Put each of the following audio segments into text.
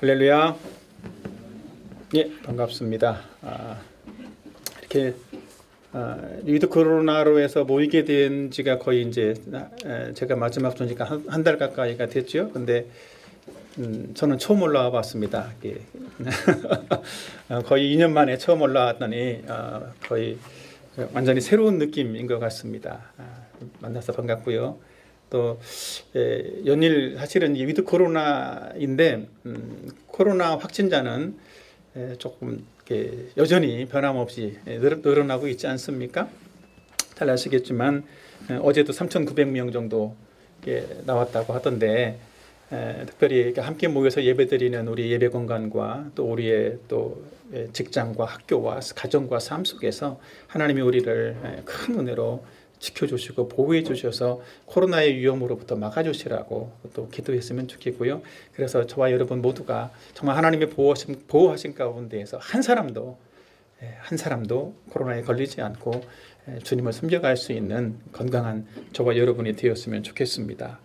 할렐루야. 예, 반갑습니다. 이렇게 위드 코로나로 해서 모이게 된 지가 거의 이제 제가 마지막 전니까 한 달 가까이가 됐죠. 근데 저는 처음 올라와 봤습니다. 거의 2년 만에 처음 올라왔더니 거의 완전히 새로운 느낌인 것 같습니다. 만나서 반갑고요. 또 연일 사실은 위드 코로나인데 코로나 확진자는 조금 여전히 변함없이 늘어나고 있지 않습니까? 잘 아시겠지만 어제도 3,900명 정도 나왔다고 하던데 특별히 함께 모여서 예배드리는 우리 예배 공간과 또 우리의 또 직장과 학교와 가정과 삶 속에서 하나님이 우리를 큰 은혜로 지켜주시고 보호해 주셔서 코로나의 위험으로부터 막아주시라고 또 기도했으면 좋겠고요. 그래서 저와 여러분 모두가 정말 하나님의 보호하신 가운데에서 한 사람도 코로나에 걸리지 않고 주님을 섬겨갈 수 있는 건강한 저와 여러분이 되었으면 좋겠습니다.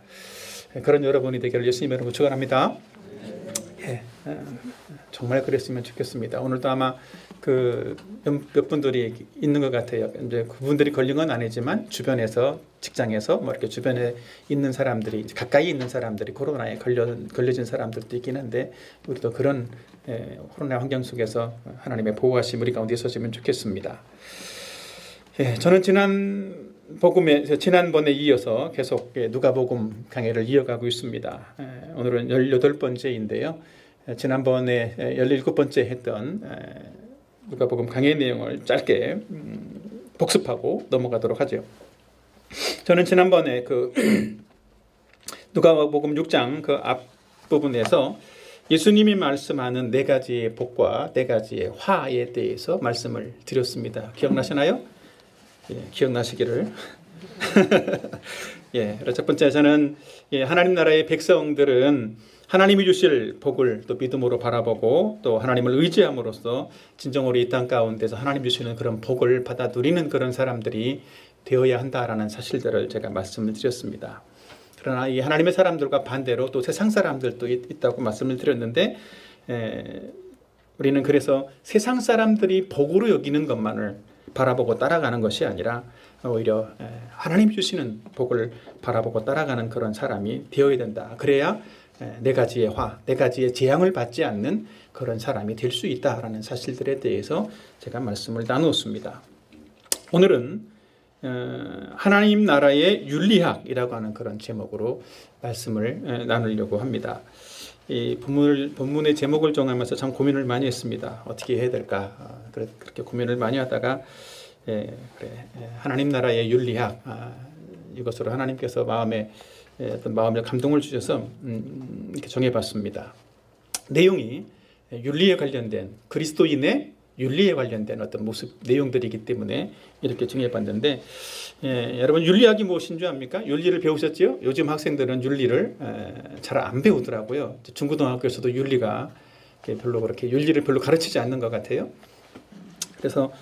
그런 여러분이 되기를 예수님 이름으로 축원합니다. 정말 그랬으면 좋겠습니다. 오늘도 아마 몇 분들이 있는 것 같아요. 이제 그분들이 걸린 건 아니지만 주변에서 직장에서 뭐 이렇게 주변에 있는 사람들이 가까이 있는 사람들이 코로나에 걸려진 사람들도 있긴 한데 우리도 그런 코로나 환경 속에서 하나님의 보호하심 우리 가운데 있었으면 좋겠습니다. 저는 지난번에 이어서 계속 누가복음 강해를 이어가고 있습니다. 오늘은 18번째인데요. 지난번에 17번째 했던 누가복음 강해 내용을 짧게 복습하고 넘어가도록 하죠. 저는 지난번에 누가복음 6장 앞부분에서 예수님이 말씀하는 4가지의 복과 4가지의 화에 대해서 말씀을 드렸습니다. 기억나시나요? 기억나시기를. 첫 번째 저는 하나님 나라의 백성들은 하나님이 주실 복을 또 믿음으로 바라보고 또 하나님을 의지함으로써 진정으로 이 땅 가운데서 하나님 주시는 그런 복을 받아 누리는 그런 사람들이 되어야 한다라는 사실들을 제가 말씀을 드렸습니다. 그러나 이 하나님의 사람들과 반대로 또 세상 사람들도 있다고 말씀을 드렸는데 우리는 그래서 세상 사람들이 복으로 여기는 것만을 바라보고 따라가는 것이 아니라 오히려 하나님 주시는 복을 바라보고 따라가는 그런 사람이 되어야 된다. 그래야 4가지의 화, 4가지의 재앙을 받지 않는 그런 사람이 될 수 있다라는 사실들에 대해서 제가 말씀을 나누었습니다. 오늘은 하나님 나라의 윤리학이라고 하는 그런 제목으로 말씀을 나누려고 합니다. 이 본문의 제목을 정하면서 참 고민을 많이 했습니다. 어떻게 해야 될까? 그렇게 고민을 많이 하다가 하나님 나라의 윤리학 이것으로 하나님께서 어떤 마음의 감동을 주셔서 이렇게 정해봤습니다. 내용이 윤리에 관련된 그리스도인의 윤리에 관련된 어떤 모습 내용들이기 때문에 이렇게 정해봤는데 여러분 윤리학이 무엇인 줄 압니까? 윤리를 배우셨죠? 요즘 학생들은 윤리를 잘 안 배우더라고요. 중고등학교에서도 윤리가 별로 그렇게 윤리를 별로 가르치지 않는 것 같아요. 그래서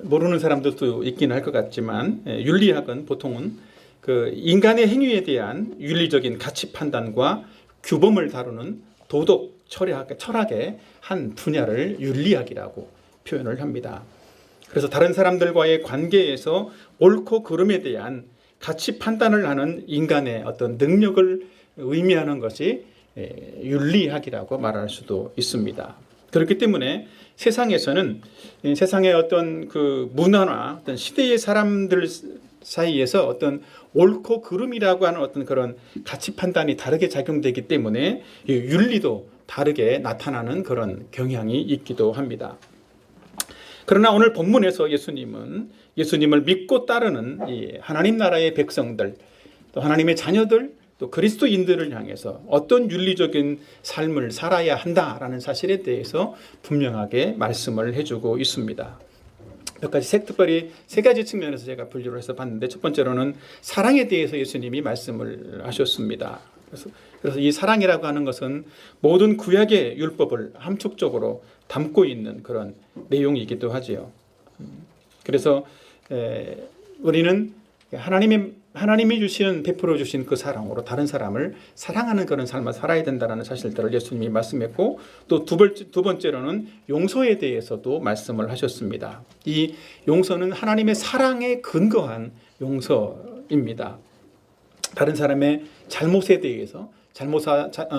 모르는 사람들도 있긴 할 것 같지만 윤리학은 보통은 인간의 행위에 대한 윤리적인 가치 판단과 규범을 다루는 도덕 철학의 한 분야를 윤리학이라고 표현을 합니다. 그래서 다른 사람들과의 관계에서 옳고 그름에 대한 가치 판단을 하는 인간의 어떤 능력을 의미하는 것이 윤리학이라고 말할 수도 있습니다. 그렇기 때문에 세상에서는 세상의 어떤 문화나 어떤 시대의 사람들 사이에서 어떤 옳고 그름이라고 하는 어떤 그런 가치 판단이 다르게 작용되기 때문에 윤리도 다르게 나타나는 그런 경향이 있기도 합니다. 그러나 오늘 본문에서 예수님을 믿고 따르는 이 하나님 나라의 백성들, 또 하나님의 자녀들, 또 그리스도인들을 향해서 어떤 윤리적인 삶을 살아야 한다라는 사실에 대해서 분명하게 말씀을 해주고 있습니다. 특별히 3가지 측면에서 제가 분류를 해서 봤는데 첫 번째로는 사랑에 대해서 예수님이 말씀을 하셨습니다. 그래서 이 사랑이라고 하는 것은 모든 구약의 율법을 함축적으로 담고 있는 그런 내용이기도 하지요. 그래서 우리는 하나님의 하나님이 주시는 베풀어 주신 그 사랑으로 다른 사람을 사랑하는 그런 삶을 살아야 된다는 사실들을 예수님이 말씀했고, 또 두 번째로는 용서에 대해서도 말씀을 하셨습니다. 이 용서는 하나님의 사랑에 근거한 용서입니다. 다른 사람의 잘못에 대해서,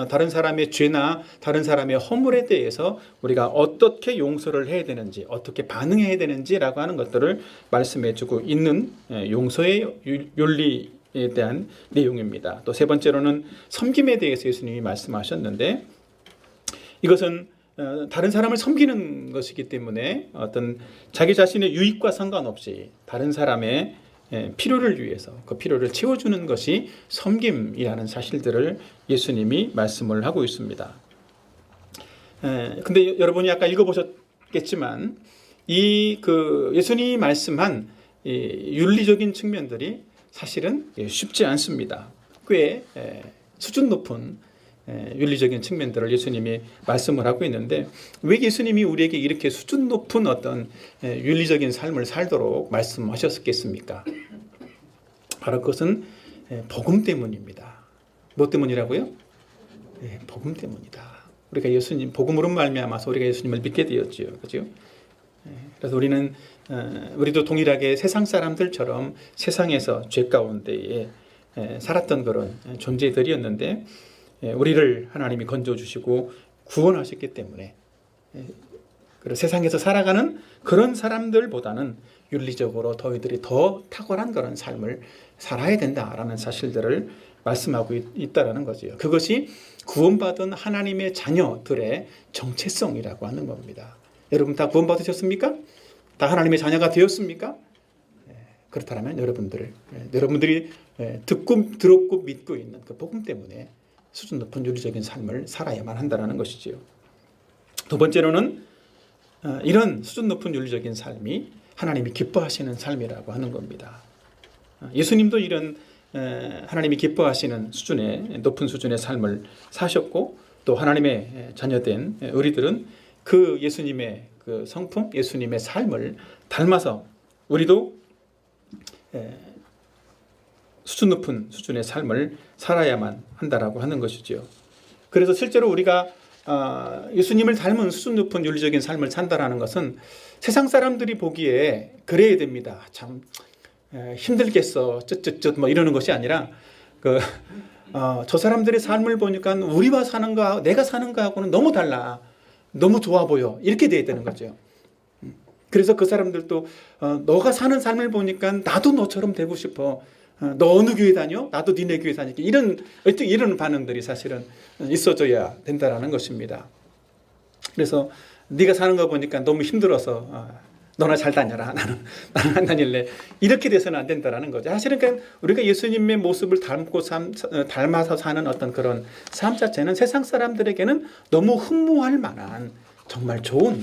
다른 사람의 죄나 다른 사람의 허물에 대해서 우리가 어떻게 용서를 해야 되는지, 어떻게 반응해야 되는지라고 하는 것들을 말씀해 주고 있는 용서의 윤리에 대한 내용입니다. 또 세 번째로는 섬김에 대해서 예수님이 말씀하셨는데, 이것은 다른 사람을 섬기는 것이기 때문에 어떤 자기 자신의 유익과 상관없이 다른 사람의 필요를 위해서 그 필요를 채워주는 것이 섬김이라는 사실들을 예수님이 말씀을 하고 있습니다. 근데 여러분이 아까 읽어보셨겠지만 예수님이 말씀한 윤리적인 측면들이 사실은 쉽지 않습니다. 꽤 수준 높은 윤리적인 측면들을 예수님이 말씀을 하고 있는데, 왜 예수님이 우리에게 이렇게 수준 높은 어떤 윤리적인 삶을 살도록 말씀하셨겠습니까? 바로 그것은 복음 때문입니다. 뭐 때문이라고요? 복음 때문이다. 우리가 복음으로 말미암아서 우리가 예수님을 믿게 되었지요, 그렇죠? 그래서 우리도 동일하게 세상 사람들처럼 세상에서 죄 가운데에 살았던 그런 존재들이었는데, 우리를 하나님이 건져주시고 구원하셨기 때문에 그리고 세상에서 살아가는 그런 사람들보다는 윤리적으로 저희들이 더 탁월한 그런 삶을 살아야 된다라는 사실들을 말씀하고 있다는 거죠. 그것이 구원받은 하나님의 자녀들의 정체성이라고 하는 겁니다. 여러분 다 구원받으셨습니까? 다 하나님의 자녀가 되었습니까? 그렇다면 여러분들이 들었고 믿고 있는 그 복음 때문에 수준 높은 윤리적인 삶을 살아야만 한다는 것이지요. 두 번째로는 이런 수준 높은 윤리적인 삶이 하나님이 기뻐하시는 삶이라고 하는 겁니다. 예수님도 이런 하나님이 기뻐하시는 높은 수준의 삶을 사셨고, 또 하나님의 자녀된 우리들은 그 예수님의 그 성품, 예수님의 삶을 닮아서 우리도 수준 높은 수준의 삶을 살아야만 한다라고 하는 것이지요. 그래서 실제로 우리가 예수님을 닮은 수준 높은 윤리적인 삶을 산다라는 것은 세상 사람들이 보기에 그래야 됩니다. 참 힘들겠어, 쯧쯧쯧 뭐 이러는 것이 아니라 저 사람들의 삶을 보니까 우리와 사는 거, 내가 사는 거하고는 너무 달라, 너무 좋아 보여, 이렇게 돼야 되는 거죠. 그래서 그 사람들도 너가 사는 삶을 보니까 나도 너처럼 되고 싶어. 너 어느 교회 다녀? 나도 니네 교회 다니까. 이런 반응들이 사실은 있어줘야 된다라는 것입니다. 그래서 네가 사는 거 보니까 너무 힘들어서 너나 잘 다녀라. 나는 안 다닐래. 이렇게 돼서는 안 된다라는 거죠. 사실은 그러니까 우리가 예수님의 모습을 닮아서 사는 어떤 그런 삶 자체는 세상 사람들에게는 너무 흠모할 만한 정말 좋은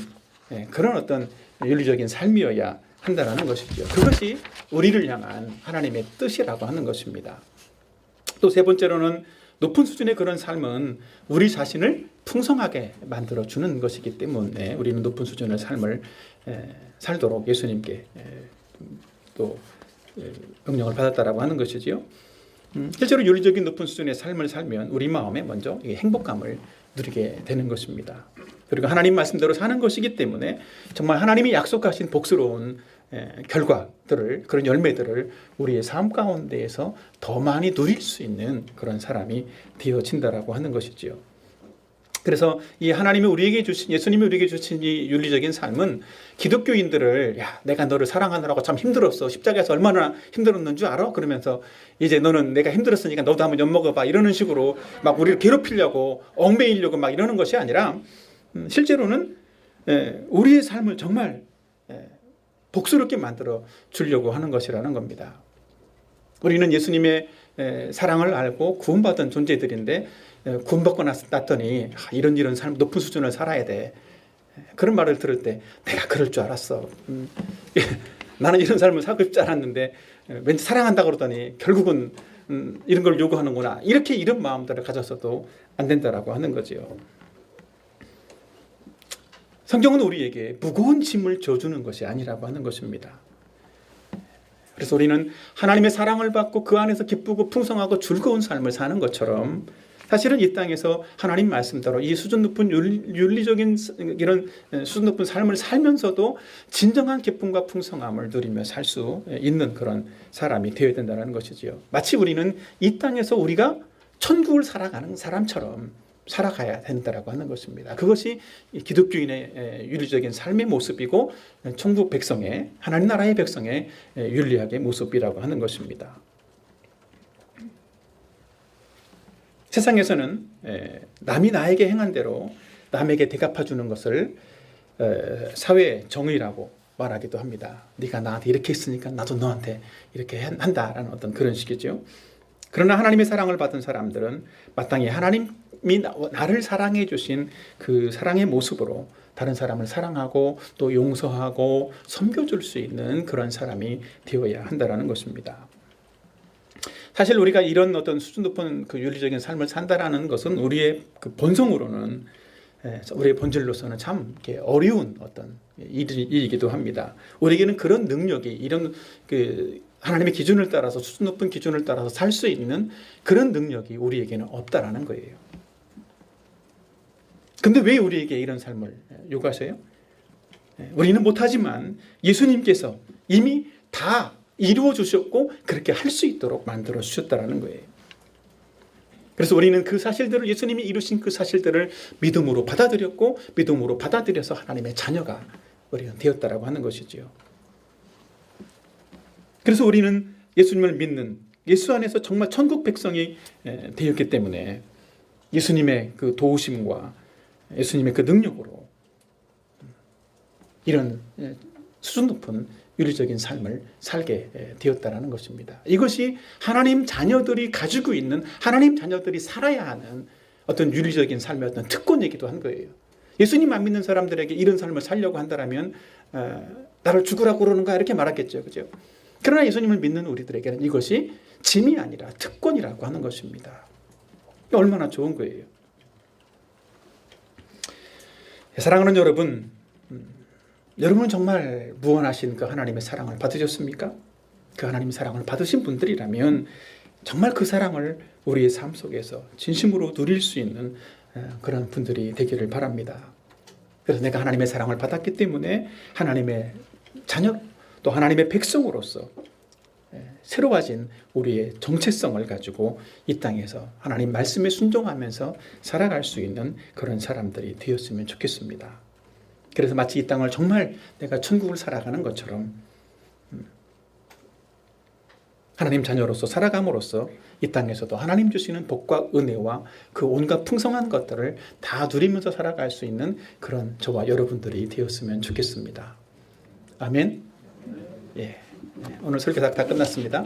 그런 어떤 윤리적인 삶이어야 한다라는 것이죠. 그것이 우리를 향한 하나님의 뜻이라고 하는 것입니다. 또 세 번째로는 높은 수준의 그런 삶은 우리 자신을 풍성하게 만들어주는 것이기 때문에 우리는 높은 수준의 삶을 살도록 예수님께 또 명령을 받았다라고 하는 것이지요. 실제로 윤리적인 높은 수준의 삶을 살면 우리 마음에 먼저 행복감을 누리게 되는 것입니다. 그리고 하나님 말씀대로 사는 것이기 때문에 정말 하나님이 약속하신 복스러운 결과들을, 그런 열매들을 우리의 삶 가운데에서 더 많이 누릴 수 있는 그런 사람이 되어진다라고 하는 것이지요. 그래서 이 하나님이 우리에게 주신, 예수님이 우리에게 주신 이 윤리적인 삶은 기독교인들을, 야, 내가 너를 사랑하느라고 참 힘들었어. 십자가에서 얼마나 힘들었는 줄 알아? 그러면서 이제 너는 내가 힘들었으니까 너도 한번 엿먹어봐. 이러는 식으로 막 우리를 괴롭히려고, 얽매이려고 막 이러는 것이 아니라, 실제로는 우리의 삶을 정말 복스럽게 만들어 주려고 하는 것이라는 겁니다. 우리는 예수님의 사랑을 알고 구원받은 존재들인데, 구원받고 났더니 이런 삶, 높은 수준을 살아야 돼. 그런 말을 들을 때 내가 그럴 줄 알았어. 나는 이런 삶을 살고 싶지 않았는데 왠지 사랑한다고 그러더니 결국은 이런 걸 요구하는구나. 이런 마음들을 가져서도 안 된다라고 하는 거지요. 성경은 우리에게 무거운 짐을 져주는 것이 아니라고 하는 것입니다. 그래서 우리는 하나님의 사랑을 받고 그 안에서 기쁘고 풍성하고 즐거운 삶을 사는 것처럼 사실은 이 땅에서 하나님 말씀대로 이 수준 높은 윤리적인 이런 수준 높은 삶을 살면서도 진정한 기쁨과 풍성함을 누리며 살 수 있는 그런 사람이 되어야 된다는 것이지요. 마치 우리는 이 땅에서 우리가 천국을 살아가는 사람처럼 살아가야 된다라고 하는 것입니다. 그것이 기독교인의 윤리적인 삶의 모습이고 천국 백성의 하나님 나라의 백성의 윤리학의 모습이라고 하는 것입니다. 세상에서는 남이 나에게 행한 대로 남에게 대갚아 주는 것을 사회 정의라고 말하기도 합니다. 네가 나한테 이렇게 했으니까 나도 너한테 이렇게 한다라는 어떤 그런 식이죠. 그러나 하나님의 사랑을 받은 사람들은 마땅히 하나님이 나를 사랑해 주신 그 사랑의 모습으로 다른 사람을 사랑하고 또 용서하고 섬겨줄 수 있는 그런 사람이 되어야 한다는 것입니다. 사실 우리가 이런 어떤 수준 높은 그 윤리적인 삶을 산다라는 것은 우리의 그 본성으로는 우리의 본질로서는 참 어려운 어떤 일이기도 합니다. 우리에게는 그런 능력이 이런 그 하나님의 기준을 따라서 수준 높은 기준을 따라서 살 수 있는 그런 능력이 우리에게는 없다라는 거예요. 근데 왜 우리에게 이런 삶을 요구하세요? 우리는 못하지만 예수님께서 이미 다 이루어 주셨고 그렇게 할 수 있도록 만들어 주셨다라는 거예요. 그래서 우리는 그 사실들을 예수님이 이루신 그 사실들을 믿음으로 받아들였고 믿음으로 받아들여서 하나님의 자녀가 우리가 되었다라고 하는 것이지요. 그래서 우리는 예수님을 믿는 예수 안에서 정말 천국 백성이 되었기 때문에 예수님의 그 도우심과 예수님의 그 능력으로 이런 수준 높은 윤리적인 삶을 살게 되었다는 것입니다. 이것이 하나님 자녀들이 가지고 있는 하나님 자녀들이 살아야 하는 어떤 윤리적인 삶의 어떤 특권이기도 한 거예요. 예수님 안 믿는 사람들에게 이런 삶을 살려고 한다면 나를 죽으라고 그러는가 이렇게 말하겠죠. 그죠? 그러나 예수님을 믿는 우리들에게는 이것이 짐이 아니라 특권이라고 하는 것입니다. 얼마나 좋은 거예요. 사랑하는 여러분, 여러분은 정말 무한하신 그 하나님의 사랑을 받으셨습니까? 그 하나님의 사랑을 받으신 분들이라면 정말 그 사랑을 우리의 삶 속에서 진심으로 누릴 수 있는 그런 분들이 되기를 바랍니다. 그래서 내가 하나님의 사랑을 받았기 때문에 하나님의 자녀 또 하나님의 백성으로서 새로워진 우리의 정체성을 가지고 이 땅에서 하나님 말씀에 순종하면서 살아갈 수 있는 그런 사람들이 되었으면 좋겠습니다. 그래서 마치 이 땅을 정말 내가 천국을 살아가는 것처럼 하나님 자녀로서 살아감으로써 이 땅에서도 하나님 주시는 복과 은혜와 그 온갖 풍성한 것들을 다 누리면서 살아갈 수 있는 그런 저와 여러분들이 되었으면 좋겠습니다. 아멘. 예, 오늘 설교 다 끝났습니다.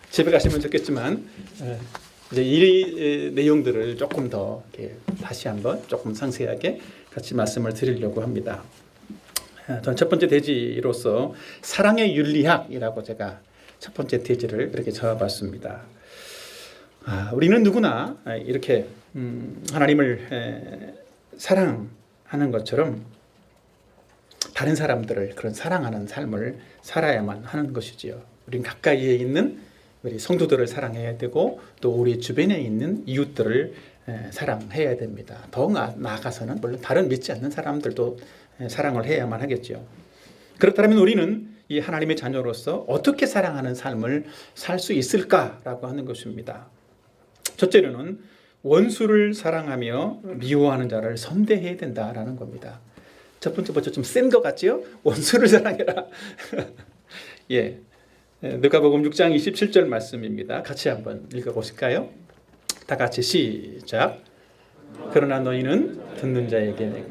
집에 가시면 좋겠지만 이제 이 내용들을 조금 더 이렇게 다시 한번 조금 상세하게 같이 말씀을 드리려고 합니다. 전 첫 번째 대지로서 사랑의 윤리학이라고 제가 첫 번째 대지를 그렇게 적어봤습니다. 우리는 누구나 이렇게 하나님을 사랑하는 것처럼 다른 사람들을 그런 사랑하는 삶을 살아야만 하는 것이지요. 우리는 가까이에 있는 우리 성도들을 사랑해야 되고 또 우리 주변에 있는 이웃들을 사랑해야 됩니다. 더 나아가서는 물론 다른 믿지 않는 사람들도 사랑을 해야만 하겠죠. 그렇다면 우리는 이 하나님의 자녀로서 어떻게 사랑하는 삶을 살 수 있을까라고 하는 것입니다. 첫째로는 원수를 사랑하며 미워하는 자를 선대해야 된다라는 겁니다. 첫 번째부터 좀 센 것 같지요? 원수를 사랑해라. 예, 누가복음 6장 27절 말씀입니다. 같이 한번 읽어보실까요? 다 같이 시작. 그러나 너희는 듣는 자에게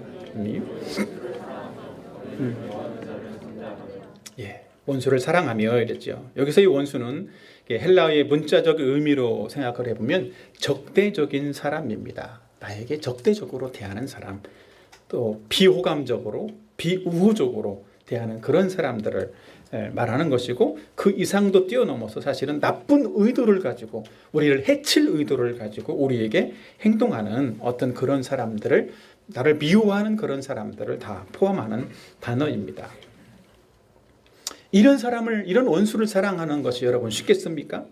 예, 원수를 사랑하며 이랬죠. 여기서 이 원수는 헬라어의 문자적 의미로 생각을 해보면 적대적인 사람입니다. 나에게 적대적으로 대하는 사람, 또 비호감적으로 비우호적으로 대하는 그런 사람들을 말하는 것이고 그 이상도 뛰어넘어서 사실은 나쁜 의도를 가지고 우리를 해칠 의도를 가지고 우리에게 행동하는 어떤 그런 사람들을 나를 미워하는 그런 사람들을 다 포함하는 단어입니다. 이런 사람을, 이런 원수를 사랑하는 것이 여러분 쉽겠습니까?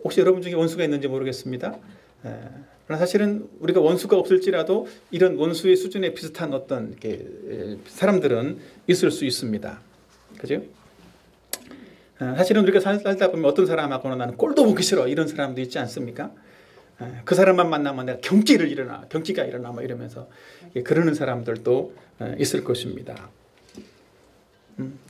혹시 여러분 중에 원수가 있는지 모르겠습니다. 그러나 사실은 우리가 원수가 없을지라도 이런 원수의 수준에 비슷한 어떤 사람들은 있을 수 있습니다. 그죠? 사실은 우리가 살다 보면 어떤 사람하고는 나는 꼴도 보기 싫어 이런 사람도 있지 않습니까? 그 사람만 만나면 내가 경기가 일어나 뭐 이러면서 그러는 사람들도 있을 것입니다.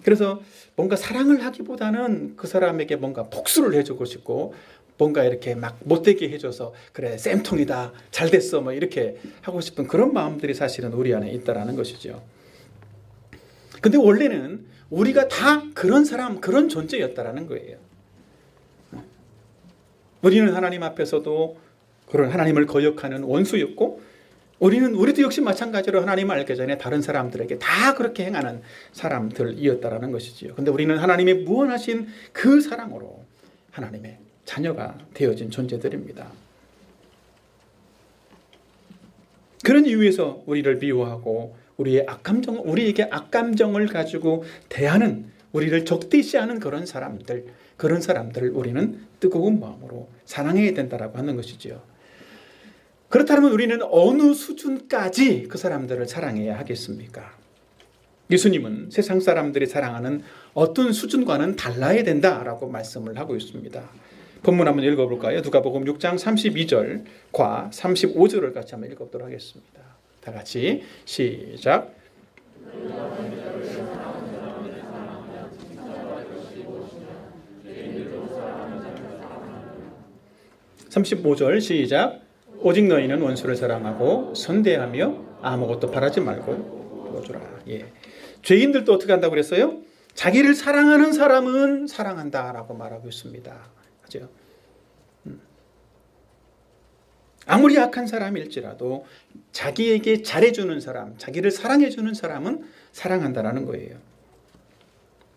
그래서 뭔가 사랑을 하기보다는 그 사람에게 뭔가 복수를 해주고 싶고 뭔가 이렇게 막 못되게 해줘서 그래 쌤통이다 잘 됐어 뭐 이렇게 하고 싶은 그런 마음들이 사실은 우리 안에 있다라는 것이죠. 근데 원래는 우리가 다 그런 사람, 그런 존재였다라는 거예요. 우리는 하나님 앞에서도 그런 하나님을 거역하는 원수였고 우리도 역시 마찬가지로 하나님을 알기 전에 다른 사람들에게 다 그렇게 행하는 사람들이었다라는 것이지요. 근데 우리는 하나님의 무한하신 그 사랑으로 하나님의 자녀가 되어진 존재들입니다. 그런 이유에서 우리를 미워하고 우리에게 악감정을 가지고 대하는, 우리를 적대시하는 그런 사람들을 우리는 뜨거운 마음으로 사랑해야 된다라고 하는 것이지요. 그렇다면 우리는 어느 수준까지 그 사람들을 사랑해야 하겠습니까? 예수님은 세상 사람들이 사랑하는 어떤 수준과는 달라야 된다라고 말씀을 하고 있습니다. 본문 한번 읽어볼까요? 누가복음 6장 32절과 35절을 같이 한번 읽어보도록 하겠습니다. 다 같이 시작. 35절 시작. 오직 너희는 원수를 사랑하고 선대하며 아무것도 바라지 말고 주어주라. 죄인들도 어떻게 한다고 그랬어요? 자기를 사랑하는 사람은 사랑한다라고 말하고 있습니다. 그죠? 아무리 악한 사람일지라도 자기에게 잘해주는 사람, 자기를 사랑해주는 사람은 사랑한다라는 거예요.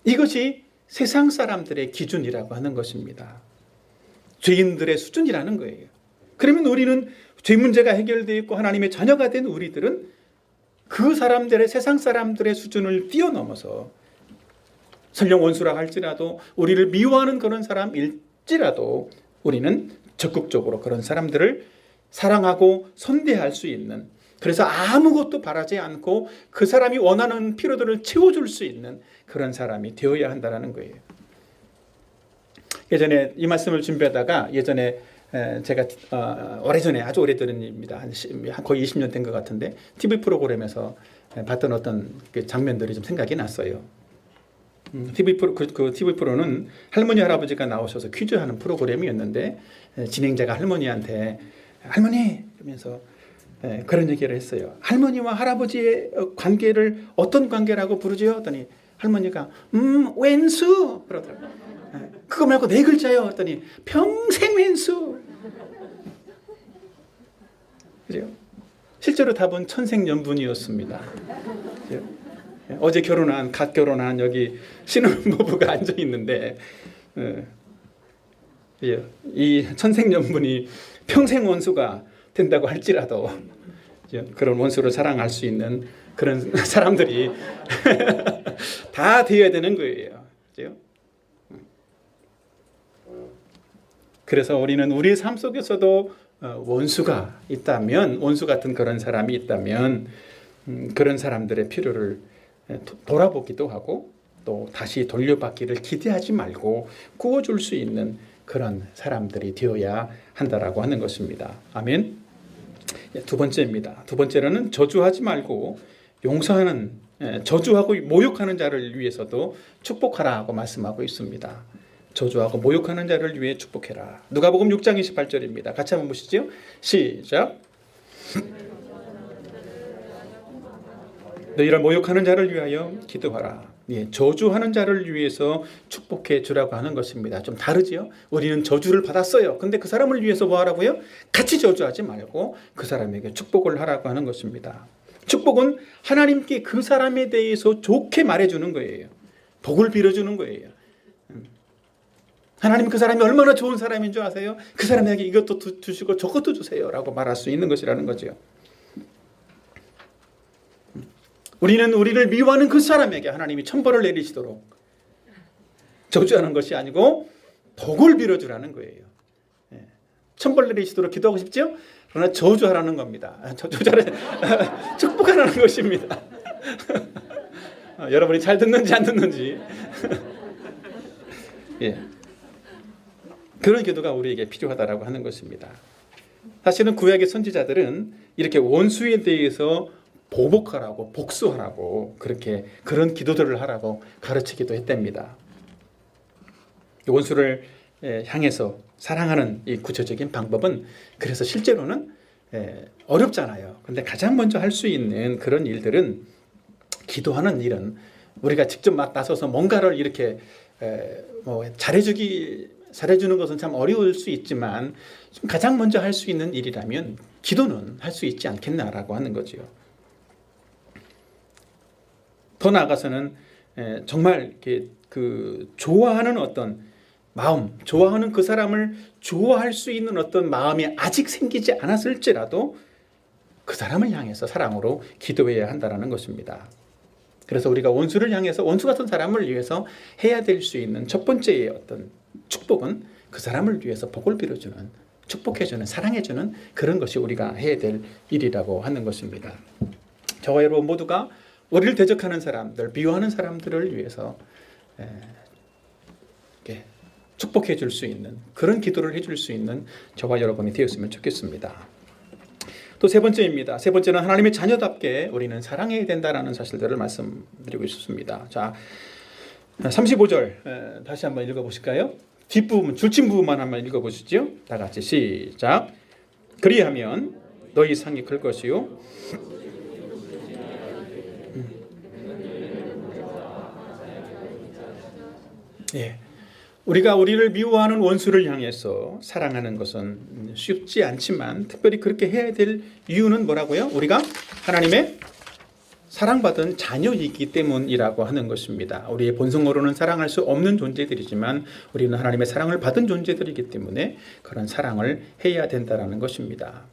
이것이 세상 사람들의 기준이라고 하는 것입니다. 죄인들의 수준이라는 거예요. 그러면 우리는 죄 문제가 해결되어 있고 하나님의 자녀가 된 우리들은 그 사람들의, 세상 사람들의 수준을 뛰어넘어서 설령 원수라 할지라도 우리를 미워하는 그런 사람일지라도 우리는 적극적으로 그런 사람들을 사랑하고 선대할 수 있는, 그래서 아무것도 바라지 않고 그 사람이 원하는 필요들을 채워줄 수 있는 그런 사람이 되어야 한다는 거예요. 예전에 이 말씀을 준비하다가 제가 오래전에, 아주 오래전 일입니다. 거의 20년 된 것 같은데 TV 프로그램에서 봤던 어떤 그 장면들이 좀 생각이 났어요. TV 프로는 할머니 할아버지가 나오셔서 퀴즈하는 프로그램이었는데 진행자가 할머니한테 할머니 이러면서 그런 얘기를 했어요. 할머니와 할아버지의 관계를 어떤 관계라고 부르죠? 했더니 할머니가 왼수 그러더라고요. 그거 말고 4글자요. 했더니 평생 왼수. 그죠? 실제로 답은 천생연분이었습니다. 어제 갓 결혼한 여기 신혼부부가 앉아 있는데 이 천생연분이 평생 원수가 된다고 할지라도 그런 원수를 사랑할 수 있는 그런 사람들이 다 되어야 되는 거예요. 그죠? 그래서 우리는 우리의 삶 속에서도 원수가 있다면, 원수 같은 그런 사람이 있다면 그런 사람들의 필요를 돌아보기도 하고 또 다시 돌려받기를 기대하지 말고 구워줄 수 있는 그런 사람들이 되어야 한다라고 하는 것입니다. 아멘. 두 번째입니다. 두 번째로는 저주하지 말고 용서하는, 저주하고 모욕하는 자를 위해서도 축복하라고 말씀하고 있습니다. 저주하고 모욕하는 자를 위해 축복해라. 누가복음 6장 28절입니다. 같이 한번 보시죠. 시작. 너희를 모욕하는 자를 위하여 기도하라. 저주하는 자를 위해서 축복해 주라고 하는 것입니다. 좀 다르죠? 우리는 저주를 받았어요. 근데 그 사람을 위해서 뭐 하라고요? 같이 저주하지 말고 그 사람에게 축복을 하라고 하는 것입니다. 축복은 하나님께 그 사람에 대해서 좋게 말해주는 거예요. 복을 빌어주는 거예요. 하나님 그 사람이 얼마나 좋은 사람인 줄 아세요? 그 사람에게 이것도 주시고 저것도 주세요 라고 말할 수 있는 것이라는 거죠. 우리는 우리를 미워하는 그 사람에게 하나님이 천벌을 내리시도록 저주하는 것이 아니고 복을 빌어주라는 거예요. 천벌 내리시도록 기도하고 싶죠? 그러나 저주하라는 겁니다. 축복하라는 것입니다. 여러분이 잘 듣는지 안 듣는지. 예. 그런 기도가 우리에게 필요하다라고 하는 것입니다. 사실은 구약의 선지자들은 이렇게 원수에 대해서 보복하라고 복수하라고 그런 기도들을 하라고 가르치기도 했답니다. 원수를 향해서 사랑하는 이 구체적인 방법은 그래서 실제로는 어렵잖아요. 그런데 가장 먼저 할 수 있는 그런 일들은 기도하는 일은 우리가 직접 막 나서서 뭔가를 이렇게 잘해주는 것은 참 어려울 수 있지만 가장 먼저 할 수 있는 일이라면 기도는 할 수 있지 않겠나라고 하는 거지요. 더 나아가서는 정말 그 좋아하는 어떤 마음, 좋아하는 그 사람을 좋아할 수 있는 어떤 마음이 아직 생기지 않았을지라도 그 사람을 향해서 사랑으로 기도해야 한다는 것입니다. 그래서 우리가 원수를 향해서 원수 같은 사람을 위해서 해야 될 수 있는 첫 번째의 어떤 축복은 그 사람을 위해서 복을 빌어주는, 축복해주는, 사랑해주는 그런 것이 우리가 해야 될 일이라고 하는 것입니다. 저와 여러분 모두가 우리를 대적하는 사람들, 미워하는 사람들을 위해서 축복해 줄 수 있는 그런 기도를 해줄 수 있는 저와 여러분이 되었으면 좋겠습니다. 또 세 번째입니다. 세 번째는 하나님의 자녀답게 우리는 사랑해야 된다라는 사실들을 말씀드리고 있습니다. 자, 35절 다시 한번 읽어보실까요? 뒷부분, 줄친 부분만 한번 읽어보시죠. 다 같이 시작. 그리하면 너희 상이 클 것이요 예. 우리가 우리를 미워하는 원수를 향해서 사랑하는 것은 쉽지 않지만 특별히 그렇게 해야 될 이유는 뭐라고요? 우리가 하나님의 사랑받은 자녀이기 때문이라고 하는 것입니다. 우리의 본성으로는 사랑할 수 없는 존재들이지만 우리는 하나님의 사랑을 받은 존재들이기 때문에 그런 사랑을 해야 된다는 것입니다.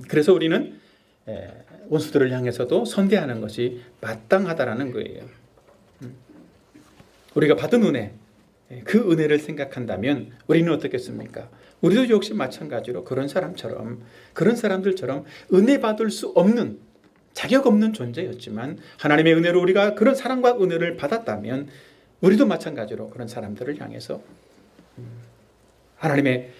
그래서 우리는 원수들을 향해서도 선대하는 것이 마땅하다라는 거예요. 우리가 받은 은혜, 그 은혜를 생각한다면 우리는 어떻겠습니까? 우리도 역시 마찬가지로 그런 사람들처럼 은혜 받을 수 없는 자격 없는 존재였지만 하나님의 은혜로 우리가 그런 사랑과 은혜를 받았다면 우리도 마찬가지로 그런 사람들을 향해서 하나님의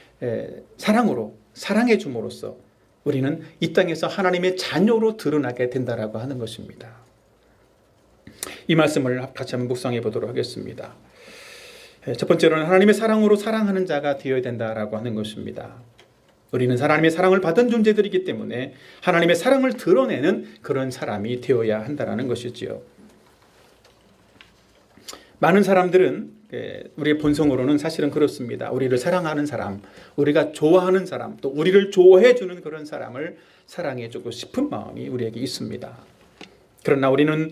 사랑으로 사랑해 줌으로써 우리는 이 땅에서 하나님의 자녀로 드러나게 된다라고 하는 것입니다. 이 말씀을 같이 한번 묵상해 보도록 하겠습니다. 첫 번째로는 하나님의 사랑으로 사랑하는 자가 되어야 된다라고 하는 것입니다. 우리는 하나님의 사랑을 받은 존재들이기 때문에 하나님의 사랑을 드러내는 그런 사람이 되어야 한다는 것이지요. 많은 사람들은 우리의 본성으로는 사실은 그렇습니다. 우리를 사랑하는 사람, 우리가 좋아하는 사람, 또 우리를 좋아해주는 그런 사람을 사랑해주고 싶은 마음이 우리에게 있습니다. 그러나 우리는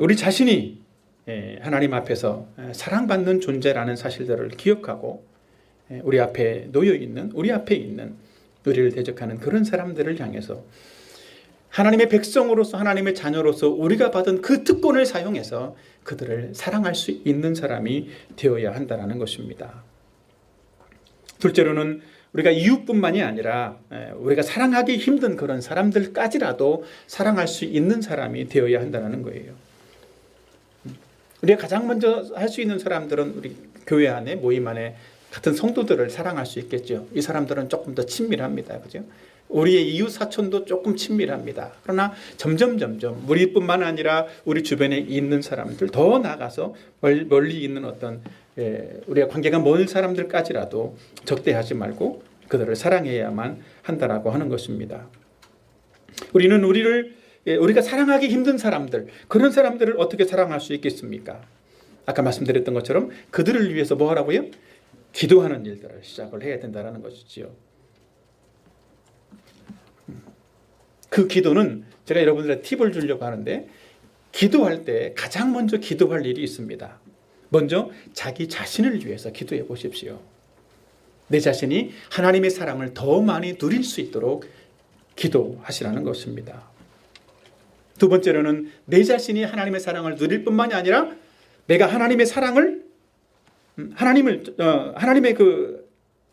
우리 자신이 하나님 앞에서 사랑받는 존재라는 사실들을 기억하고 우리 앞에 놓여있는 우리 앞에 있는 우리를 대적하는 그런 사람들을 향해서 하나님의 백성으로서 하나님의 자녀로서 우리가 받은 그 특권을 사용해서 그들을 사랑할 수 있는 사람이 되어야 한다는 것입니다. 둘째로는 우리가 이웃뿐만이 아니라 우리가 사랑하기 힘든 그런 사람들까지라도 사랑할 수 있는 사람이 되어야 한다는 거예요. 우리가 가장 먼저 할 수 있는 사람들은 우리 교회 안에 모임 안에 같은 성도들을 사랑할 수 있겠죠. 이 사람들은 조금 더 친밀합니다. 그죠? 우리의 이웃 사촌도 조금 친밀합니다. 그러나 점점 우리뿐만 아니라 우리 주변에 있는 사람들 더 나아가서 멀리 있는 어떤 우리가 관계가 먼 사람들까지라도 적대하지 말고 그들을 사랑해야만 한다라고 하는 것입니다. 우리는 우리가 사랑하기 힘든 사람들, 그런 사람들을 어떻게 사랑할 수 있겠습니까? 아까 말씀드렸던 것처럼 그들을 위해서 뭐 하라고요? 기도하는 일들을 시작을 해야 된다는 것이지요. 그 기도는 제가 여러분들의 팁을 주려고 하는데 기도할 때 가장 먼저 기도할 일이 있습니다. 먼저 자기 자신을 위해서 기도해 보십시오. 내 자신이 하나님의 사랑을 더 많이 누릴 수 있도록 기도하시라는 것입니다. 두 번째로는 내 자신이 하나님의 사랑을 누릴 뿐만이 아니라 내가 하나님의 사랑을 하나님의 그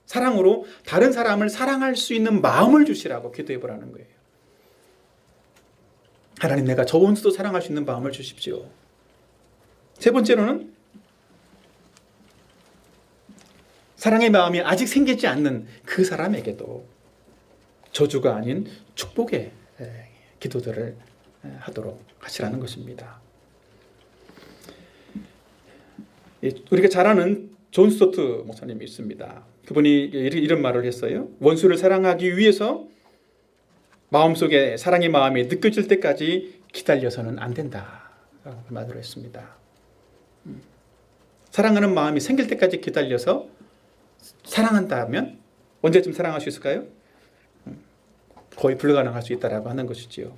사랑으로 다른 사람을 사랑할 수 있는 마음을 주시라고 기도해 보라는 거예요. 하나님, 내가 저 원수도 사랑할 수 있는 마음을 주십시오. 세 번째로는 사랑의 마음이 아직 생기지 않는 그 사람에게도 저주가 아닌 축복의 기도들을 하도록 하시라는 것입니다. 우리가 잘 아는 존 스토트 목사님이 있습니다. 그분이 이런 말을 했어요. 원수를 사랑하기 위해서 마음속에 사랑의 마음이 느껴질 때까지 기다려서는 안 된다. 그 말을 했습니다. 사랑하는 마음이 생길 때까지 기다려서 사랑한다면 언제쯤 사랑할 수 있을까요? 거의 불가능할 수 있다라고 하는 것이지요.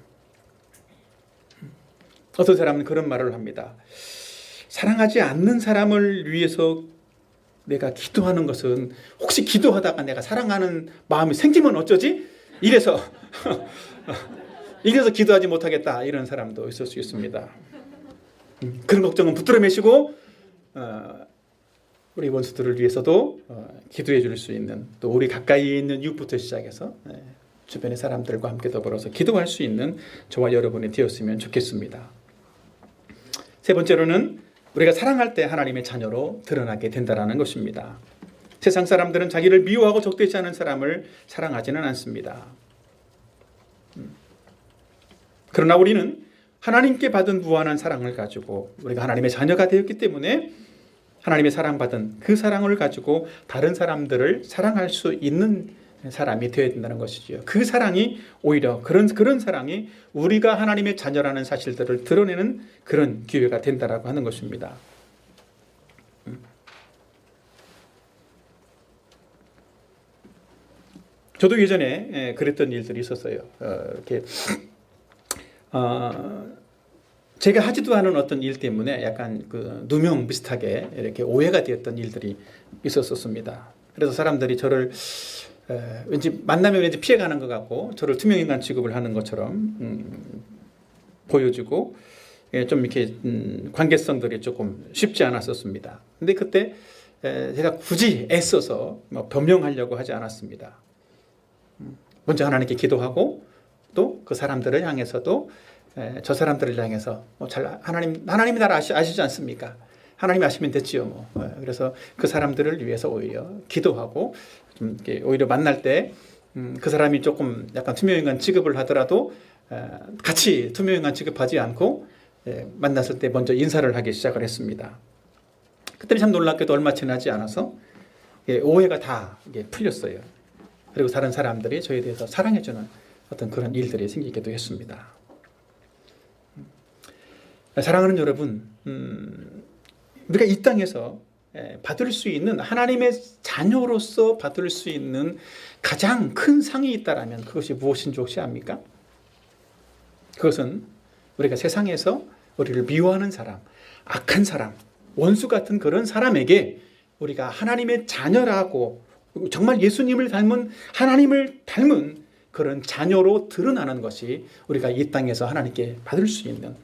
어떤 사람은 그런 말을 합니다. 사랑하지 않는 사람을 위해서 내가 기도하는 것은 혹시 기도하다가 내가 사랑하는 마음이 생기면 어쩌지? 이래서 기도하지 못하겠다, 이런 사람도 있을 수 있습니다. 그런 걱정은 붙들어 매시고 우리 원수들을 위해서도 기도해 줄 수 있는, 또 우리 가까이 있는 이웃부터 시작해서 주변의 사람들과 함께 더불어서 기도할 수 있는 저와 여러분이 되었으면 좋겠습니다. 세 번째로는 우리가 사랑할 때 하나님의 자녀로 드러나게 된다는 것입니다. 세상 사람들은 자기를 미워하고 적대치 않은 사람을 사랑하지는 않습니다. 그러나 우리는 하나님께 받은 무한한 사랑을 가지고 우리가 하나님의 자녀가 되었기 때문에 하나님의 사랑받은 그 사랑을 가지고 다른 사람들을 사랑할 수 있는 사람이 되어야 된다는 것이지요. 그 사랑이 오히려 그런 사랑이 우리가 하나님의 자녀라는 사실들을 드러내는 그런 기회가 된다라고 하는 것입니다. 저도 예전에 그랬던 일들이 있었어요. 이렇게 제가 하지도 않은 어떤 일 때문에 약간 그 누명 비슷하게 이렇게 오해가 되었던 일들이 있었습니다. 그래서 사람들이 저를 왠지 만나면 왠지 피해가는 것 같고 저를 투명인간 취급을 하는 것처럼 보여지고 좀 이렇게 관계성들이 조금 쉽지 않았었습니다. 근데 그때 제가 굳이 애써서 변명하려고 하지 않았습니다. 먼저 하나님께 기도하고 또 그 사람들을 향해서도 저 사람들을 향해서 하나님이 나를 아시지 않습니까? 하나님이 아시면 됐지요. 그래서 그 사람들을 위해서 오히려 기도하고 좀 이렇게 오히려 만날 때 그 사람이 조금 약간 투명인간 취급을 하더라도 같이 투명인간 취급하지 않고 만났을 때 먼저 인사를 하기 시작을 했습니다. 그때는 참 놀랍게도 얼마 지나지 않아서 오해가 다 풀렸어요. 그리고 다른 사람들이 저에 대해서 사랑해주는 어떤 그런 일들이 생기기도 했습니다. 사랑하는 여러분, 우리가 이 땅에서 받을 수 있는, 하나님의 자녀로서 받을 수 있는 가장 큰 상이 있다라면 그것이 무엇인지 혹시 압니까? 그것은 우리가 세상에서 우리를 미워하는 사람, 악한 사람, 원수 같은 그런 사람에게 우리가 하나님의 자녀라고, 정말 예수님을 닮은, 하나님을 닮은 그런 자녀로 드러나는 것이 우리가 이 땅에서 하나님께 받을 수 있는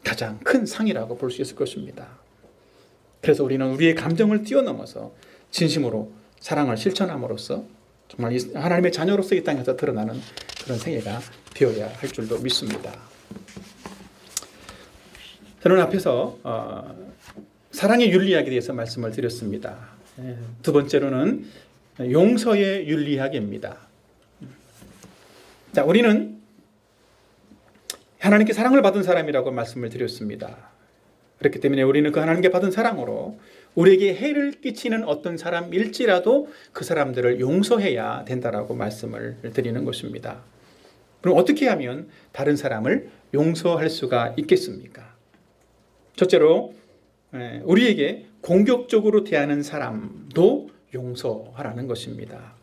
가장 큰 상이라고 볼 수 있을 것입니다. 그래서 우리는 우리의 감정을 뛰어넘어서 진심으로 사랑을 실천함으로써 정말 하나님의 자녀로서 이 땅에서 드러나는 그런 생애가 되어야 할 줄도 믿습니다. 저는 앞에서 사랑의 윤리학에 대해서 말씀을 드렸습니다. 두 번째로는 용서의 윤리학입니다. 자, 우리는 하나님께 사랑을 받은 사람이라고 말씀을 드렸습니다. 그렇기 때문에 우리는 그 하나님께 받은 사랑으로 우리에게 해를 끼치는 어떤 사람일지라도 그 사람들을 용서해야 된다라고 말씀을 드리는 것입니다. 그럼 어떻게 하면 다른 사람을 용서할 수가 있겠습니까? 첫째로 우리에게 공격적으로 대하는 사람도 용서하라는 것입니다.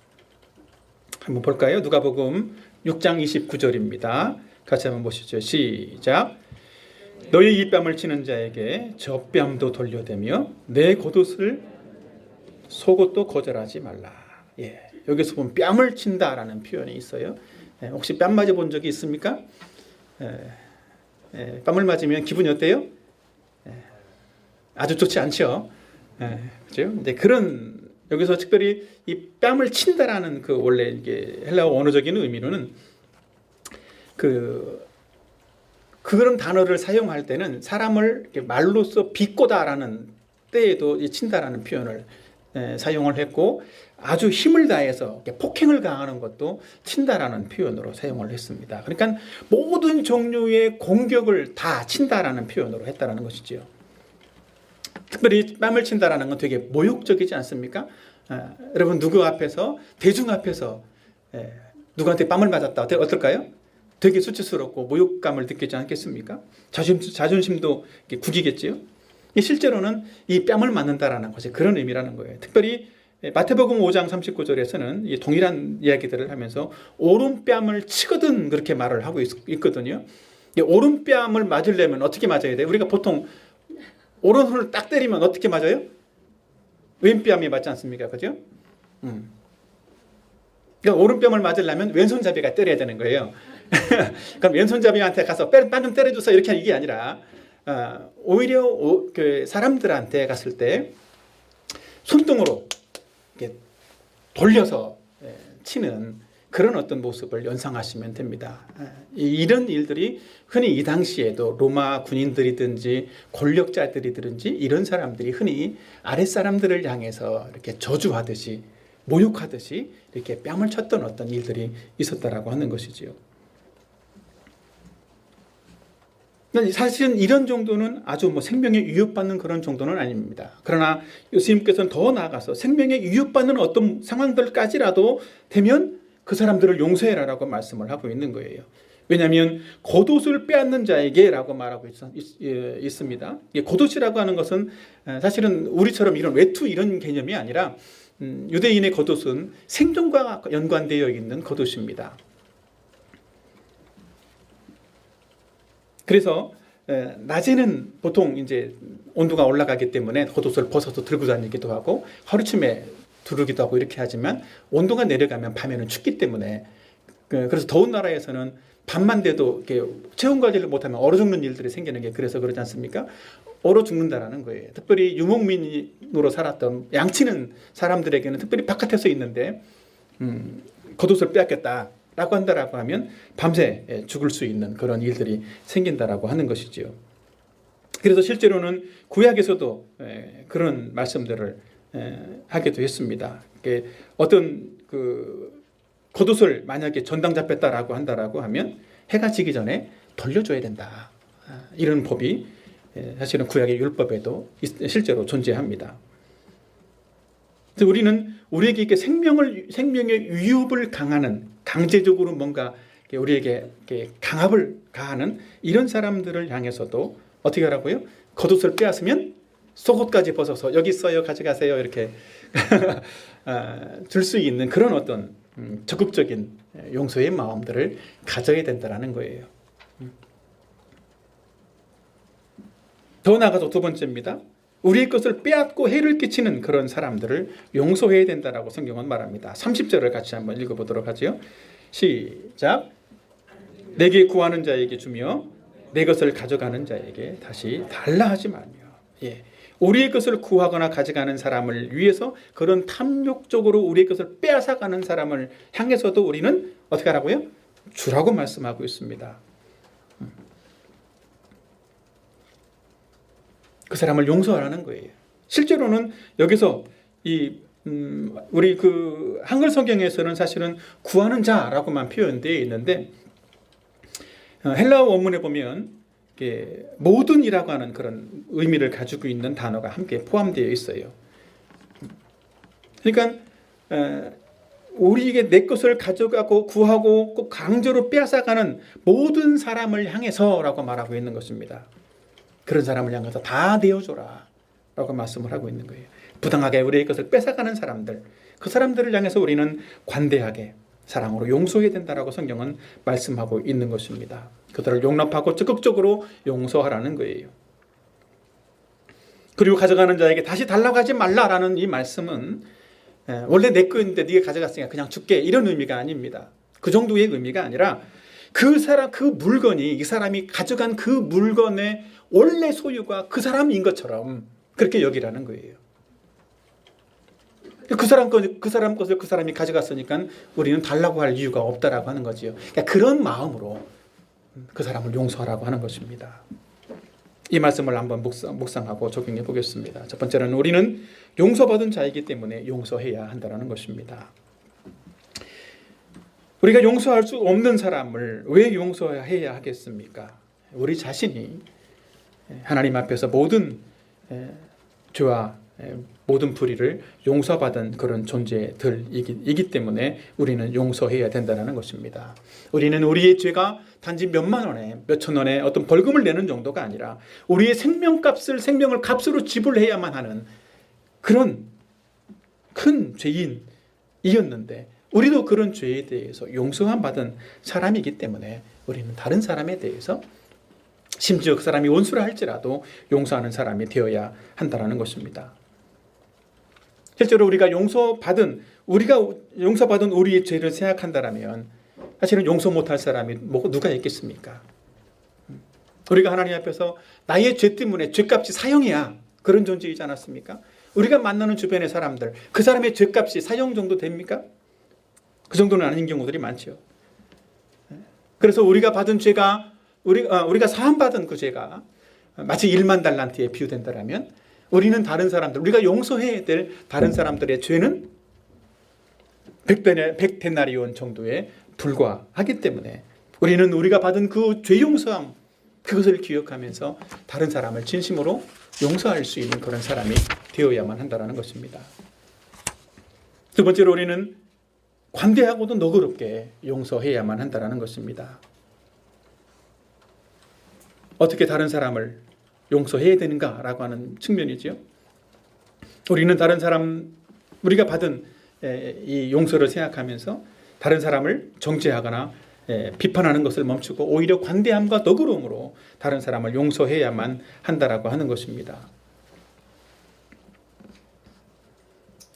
한번 볼까요? 누가복음 6장 29절입니다. 같이 한번 보시죠. 시작. 너의 이 뺨을 치는 자에게 저 뺨도 돌려대며 내 겉옷을 속옷도 거절하지 말라. 여기서 보면 뺨을 친다라는 표현이 있어요. 혹시 뺨 맞아 본 적이 있습니까? 뺨을 맞으면 기분이 어때요? 아주 좋지 않죠. 그죠? 이제 그런 여기서 특별히 이 뺨을 친다라는 그 원래 이게 헬라어 원어적인 의미로는 그런 단어를 사용할 때는 사람을 말로써 비꼬다라는 때에도 이 친다라는 표현을 사용을 했고, 아주 힘을 다해서 폭행을 가하는 것도 친다라는 표현으로 사용을 했습니다. 그러니까 모든 종류의 공격을 다 친다라는 표현으로 했다라는 것이죠. 특별히 뺨을 친다라는 건 되게 모욕적이지 않습니까? 여러분 누구 앞에서, 대중 앞에서 누구한테 뺨을 맞았다 어떨까요? 되게 수치스럽고 모욕감을 느끼지 않겠습니까? 자존심도 구기겠지요. 실제로는 이 뺨을 맞는다라는 것이 그런 의미라는 거예요. 특별히 마태복음 5장 39절에서는 동일한 이야기들을 하면서 오른뺨을 치거든 그렇게 말을 하고 있거든요. 오른뺨을 맞으려면 어떻게 맞아야 돼요? 우리가 보통 오른손을 딱 때리면 어떻게 맞아요? 왼뺨이 맞지 않습니까? 그죠? 그러니까 오른뺨을 맞으려면 왼손잡이가 때려야 되는 거예요. 그럼 왼손잡이한테 가서 뺨 좀 때려줘서 이렇게 이게 아니라 오히려 그 사람들한테 갔을 때 손등으로 이렇게 돌려서 치는 그런 어떤 모습을 연상하시면 됩니다. 이런 일들이 흔히 이 당시에도 로마 군인들이든지 권력자들이든지 이런 사람들이 흔히 아랫사람들을 향해서 이렇게 저주하듯이 모욕하듯이 이렇게 뺨을 쳤던 어떤 일들이 있었다라고 하는 것이지요. 사실은 이런 정도는 아주 생명에 위협받는 그런 정도는 아닙니다. 그러나 예수님께서는 더 나아가서 생명에 위협받는 어떤 상황들까지라도 되면 그 사람들을 용서해라라고 말씀을 하고 있는 거예요. 왜냐하면 겉옷을 빼앗는 자에게라고 말하고 있습니다. 겉옷이라고 하는 것은 사실은 우리처럼 이런 외투 이런 개념이 아니라 유대인의 겉옷은 생존과 연관되어 있는 겉옷입니다. 그래서 낮에는 보통 이제 온도가 올라가기 때문에 겉옷을 벗어서 들고 다니기도 하고 허리춤에 두르기도 하고 이렇게 하지만 온도가 내려가면 밤에는 춥기 때문에 그래서 더운 나라에서는 밤만 돼도 이렇게 체온 관리를 못하면 얼어 죽는 일들이 생기는 게 그래서 그러지 않습니까? 얼어 죽는다라는 거예요. 특별히 유목민으로 살았던 양치는 사람들에게는 특별히 바깥에서 있는데 겉옷을 빼앗겼다라고 한다라고 하면 밤새 죽을 수 있는 그런 일들이 생긴다라고 하는 것이지요. 그래서 실제로는 구약에서도 그런 말씀들을 하기도 했습니다. 어떤 겉옷을 만약에 전당 잡혔다라고 한다라고 하면 해가 지기 전에 돌려줘야 된다. 이런 법이 사실은 구약의 율법에도 실제로 존재합니다. 그래서 우리는 우리에게 이렇게 생명의 위협을 강하는 강제적으로 뭔가 우리에게 강압을 가하는 이런 사람들을 향해서도 어떻게 하라고요? 겉옷을 빼앗으면 속옷까지 벗어서 여기 있어요, 가져가세요 이렇게 줄 수 있는 그런 어떤 적극적인 용서의 마음들을 가져야 된다는 거예요. 더 나아가서 두 번째입니다. 우리의 것을 빼앗고 해를 끼치는 그런 사람들을 용서해야 된다라고 성경은 말합니다. 30절을 같이 한번 읽어보도록 하죠. 시작. 내게 구하는 자에게 주며 내 것을 가져가는 자에게 다시 달라 하지 말며. 우리의 것을 구하거나 가져가는 사람을 위해서 그런 탐욕적으로 우리의 것을 빼앗아가는 사람을 향해서도 우리는 어떻게 하라고요? 주라고 말씀하고 있습니다. 그 사람을 용서하라는 거예요. 실제로는 여기서 우리 한글 성경에서는 사실은 구하는 자라고만 표현되어 있는데 헬라어 원문에 보면 모든이라고 하는 그런 의미를 가지고 있는 단어가 함께 포함되어 있어요. 그러니까 우리에게 내 것을 가져가고 구하고 꼭 강제로 빼앗아가는 모든 사람을 향해서라고 말하고 있는 것입니다. 그런 사람을 향해서 다 내어줘라 라고 말씀을 하고 있는 거예요. 부당하게 우리의 것을 뺏어가는 사람들, 그 사람들을 향해서 우리는 관대하게 사랑으로 용서해야 된다라고 성경은 말씀하고 있는 것입니다. 그들을 용납하고 적극적으로 용서하라는 거예요. 그리고 가져가는 자에게 다시 달라고 하지 말라라는 이 말씀은 원래 내 거였는데 네가 가져갔으니까 그냥 줄게 이런 의미가 아닙니다. 그 정도의 의미가 아니라 그 사람, 그 물건이 이 사람이 가져간 그 물건의 원래 소유가 그 사람인 것처럼 그렇게 여기라는 거예요. 그 사람 것을 그 사람이 가져갔으니까 우리는 달라고 할 이유가 없다라고 하는 거지요. 그러니까 그런 마음으로 그 사람을 용서하라고 하는 것입니다. 이 말씀을 한번 묵상하고 적용해 보겠습니다. 첫 번째는 우리는 용서받은 자이기 때문에 용서해야 한다는 것입니다. 우리가 용서할 수 없는 사람을 왜 용서해야 하겠습니까? 우리 자신이 하나님 앞에서 모든 죄와 모든 불의를 용서받은 그런 존재들이기 때문에 우리는 용서해야 된다는 것입니다. 우리는 우리의 죄가 단지 몇만 원에 몇천 원에 어떤 벌금을 내는 정도가 아니라 우리의 생명을 값으로 지불해야만 하는 그런 큰 죄인이었는데 우리도 그런 죄에 대해서 용서함 받은 사람이기 때문에 우리는 다른 사람에 대해서 심지어 그 사람이 원수라 할지라도 용서하는 사람이 되어야 한다는 것입니다. 실제로 우리가 용서받은 우리의 죄를 생각한다면 사실은 용서 못할 사람이 누가 있겠습니까? 우리가 하나님 앞에서 나의 죄 때문에 죄값이 사형이야 그런 존재이지 않았습니까? 우리가 만나는 주변의 사람들 그 사람의 죄값이 사형 정도 됩니까? 그 정도는 아닌 경우들이 많죠. 그래서 우리가 받은 죄가 우리가 사함받은 그 죄가 마치 1만 달란트에 비유된다면 우리는 다른 사람들 우리가 용서해야 될 다른 사람들의 죄는 100데나리온 정도에 불과하기 때문에 우리는 우리가 받은 그 죄 용서함 그것을 기억하면서 다른 사람을 진심으로 용서할 수 있는 그런 사람이 되어야만 한다는 것입니다. 두 번째로 우리는 관대하고도 너그럽게 용서해야만 한다는 것입니다. 어떻게 다른 사람을 용서해야 되는가라고 하는 측면이지요. 우리는 다른 사람 우리가 받은 이 용서를 생각하면서 다른 사람을 정죄하거나 비판하는 것을 멈추고 오히려 관대함과 너그러움으로 다른 사람을 용서해야만 한다라고 하는 것입니다.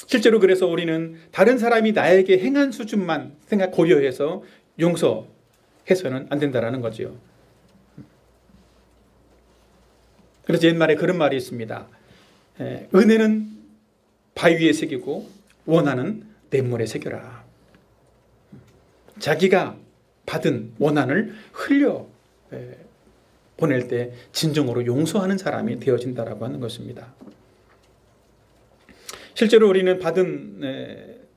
실제로 그래서 우리는 다른 사람이 나에게 행한 수준만 고려해서 용서해서는 안 된다라는 거지요. 그래서 옛말에 그런 말이 있습니다. 은혜는 바위에 새기고 원한은 냇물에 새겨라. 자기가 받은 원한을 흘려 보낼 때 진정으로 용서하는 사람이 되어진다라고 하는 것입니다. 실제로 우리는 받은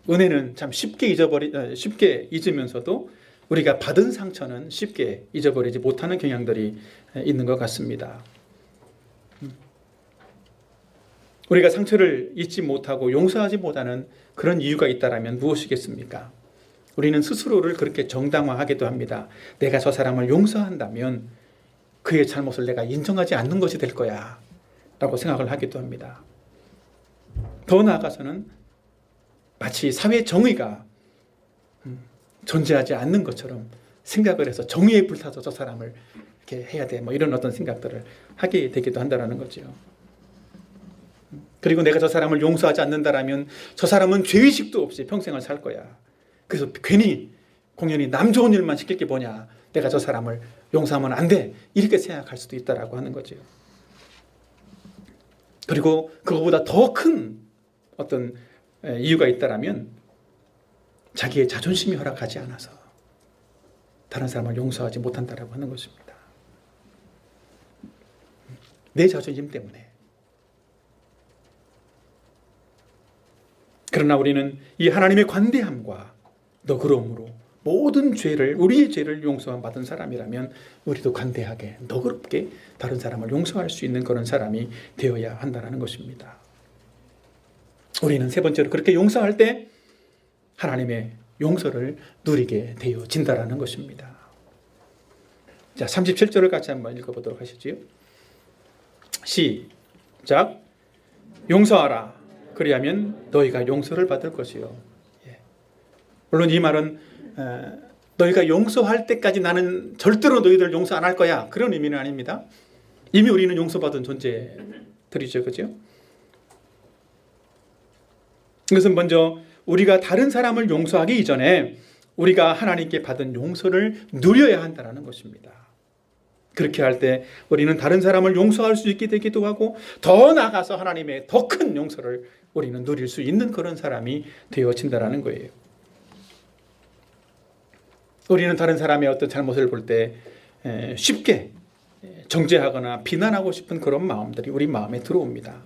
은혜는 참 쉽게 잊으면서도 우리가 받은 상처는 쉽게 잊어버리지 못하는 경향들이 있는 것 같습니다. 우리가 상처를 잊지 못하고 용서하지 못하는 그런 이유가 있다면 무엇이겠습니까? 우리는 스스로를 그렇게 정당화하기도 합니다. 내가 저 사람을 용서한다면 그의 잘못을 내가 인정하지 않는 것이 될 거야 라고 생각을 하기도 합니다. 더 나아가서는 마치 사회 정의가 존재하지 않는 것처럼 생각을 해서 정의에 불타서 저 사람을 이렇게 해야 돼 이런 어떤 생각들을 하게 되기도 한다는 거죠. 그리고 내가 저 사람을 용서하지 않는다라면 저 사람은 죄의식도 없이 평생을 살 거야. 그래서 괜히 공연히 남 좋은 일만 시킬 게 뭐냐. 내가 저 사람을 용서하면 안 돼. 이렇게 생각할 수도 있다라고 하는 거죠. 그리고 그거보다 더 큰 어떤 이유가 있다라면 자기의 자존심이 허락하지 않아서 다른 사람을 용서하지 못한다라고 하는 것입니다. 내 자존심 때문에. 그러나 우리는 이 하나님의 관대함과 너그러움으로 모든 우리의 죄를 용서받은 사람이라면 우리도 관대하게 너그럽게 다른 사람을 용서할 수 있는 그런 사람이 되어야 한다는 것입니다. 우리는 세 번째로 그렇게 용서할 때 하나님의 용서를 누리게 되어진다는 것입니다. 자, 37절을 같이 한번 읽어보도록 하시지요. 시작. 용서하라. 그리하면 너희가 용서를 받을 것이요. 물론 이 말은 너희가 용서할 때까지 나는 절대로 너희들 용서 안 할 거야 그런 의미는 아닙니다. 이미 우리는 용서받은 존재들이죠. 그죠? 이것은 먼저 우리가 다른 사람을 용서하기 이전에 우리가 하나님께 받은 용서를 누려야 한다는 것입니다. 그렇게 할 때 우리는 다른 사람을 용서할 수 있게 되기도 하고 더 나아가서 하나님의 더 큰 용서를 우리는 누릴 수 있는 그런 사람이 되어진다는 거예요. 우리는 다른 사람의 어떤 잘못을 볼 때 쉽게 정죄하거나 비난하고 싶은 그런 마음들이 우리 마음에 들어옵니다.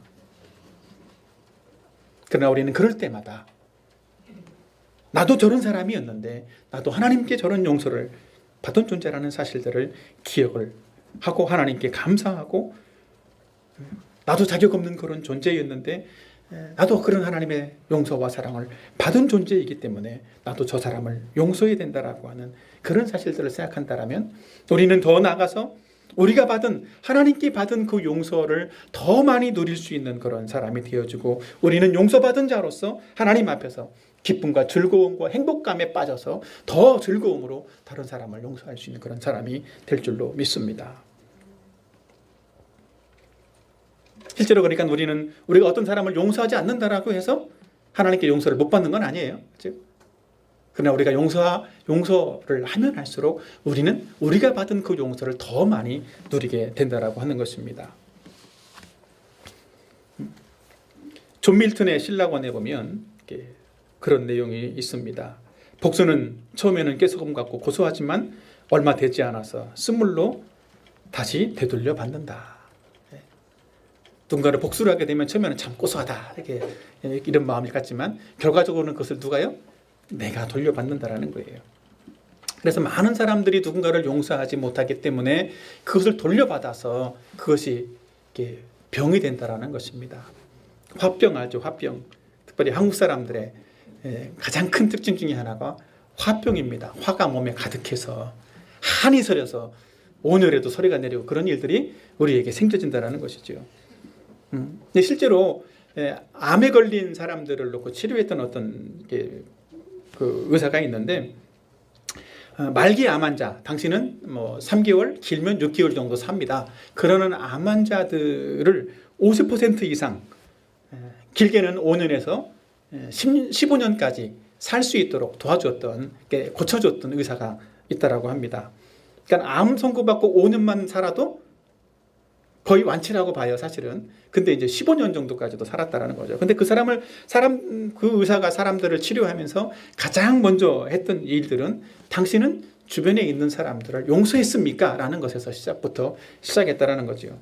그러나 우리는 그럴 때마다 나도 저런 사람이었는데 나도 하나님께 저런 용서를 받은 존재라는 사실들을 기억을 하고 하나님께 감사하고 나도 자격 없는 그런 존재였는데 나도 그런 하나님의 용서와 사랑을 받은 존재이기 때문에 나도 저 사람을 용서해야 된다라고 하는 그런 사실들을 생각한다면 우리는 더 나아가서 우리가 받은 하나님께 받은 그 용서를 더 많이 누릴 수 있는 그런 사람이 되어지고 우리는 용서받은 자로서 하나님 앞에서 기쁨과 즐거움과 행복감에 빠져서 더 즐거움으로 다른 사람을 용서할 수 있는 그런 사람이 될 줄로 믿습니다. 실제로 그러니까 우리가 어떤 사람을 용서하지 않는다라고 해서 하나님께 용서를 못 받는 건 아니에요. 그렇죠? 그러나 우리가 용서를 하면 할수록 우리는 우리가 받은 그 용서를 더 많이 누리게 된다라고 하는 것입니다. 존 밀턴의 신라권에 보면 그런 내용이 있습니다. 복수는 처음에는 깨소금 같고 고소하지만 얼마 되지 않아서 쓴물로 다시 되돌려 받는다. 누군가를 복수를 하게 되면 처음에는 참 고소하다 이런 마음일 것 같지만 결과적으로는 그것을 누가요? 내가 돌려받는다라는 거예요. 그래서 많은 사람들이 누군가를 용서하지 못하기 때문에 그것을 돌려받아서 그것이 병이 된다라는 것입니다. 화병 알죠? 화병. 특별히 한국 사람들의 가장 큰 특징 중에 하나가 화병입니다. 화가 몸에 가득해서 한이 서려서 온열에도 소리가 내리고 그런 일들이 우리에게 생겨진다는 것이죠. 근데 실제로 암에 걸린 사람들을 놓고 치료했던 어떤 그 의사가 있는데 말기 암 환자, 당신은 3개월, 길면 6개월 정도 삽니다. 그러는 암 환자들을 50% 이상, 길게는 5년에서 15년까지 살 수 있도록 도와줬던, 고쳐줬던 의사가 있다라고 합니다. 그러니까 암 선고받고 5년만 살아도 거의 완치라고 봐요, 사실은. 근데 이제 15년 정도까지도 살았다라는 거죠. 근데 그 의사가 사람들을 치료하면서 가장 먼저 했던 일들은 당신은 주변에 있는 사람들을 용서했습니까? 라는 것에서 시작부터 시작했다라는 거죠.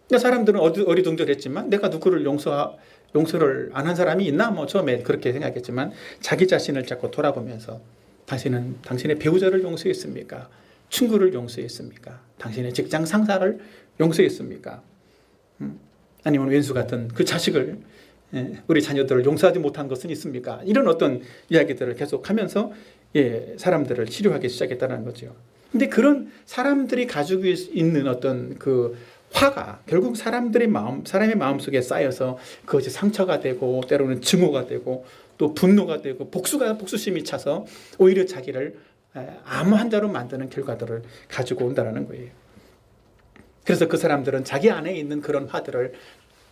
사람들은 어리둥절했지만 내가 누구를 용서를 안 한 사람이 있나? 처음에 그렇게 생각했지만 자기 자신을 자꾸 돌아보면서 당신은 당신의 배우자를 용서했습니까? 친구를 용서했습니까? 당신의 직장 상사를 용서했습니까? 아니면 왼수 같은 그 자식을, 우리 자녀들을 용서하지 못한 것은 있습니까? 이런 어떤 이야기들을 계속하면서 사람들을 치료하기 시작했다는 거죠. 근데 그런 사람들이 가지고 있는 어떤 그 화가 결국 사람의 마음속에 쌓여서 그것이 상처가 되고 때로는 증오가 되고 또 분노가 되고 복수심이 차서 오히려 자기를 암 환자로 만드는 결과들을 가지고 온다는 거예요. 그래서 그 사람들은 자기 안에 있는 그런 화들을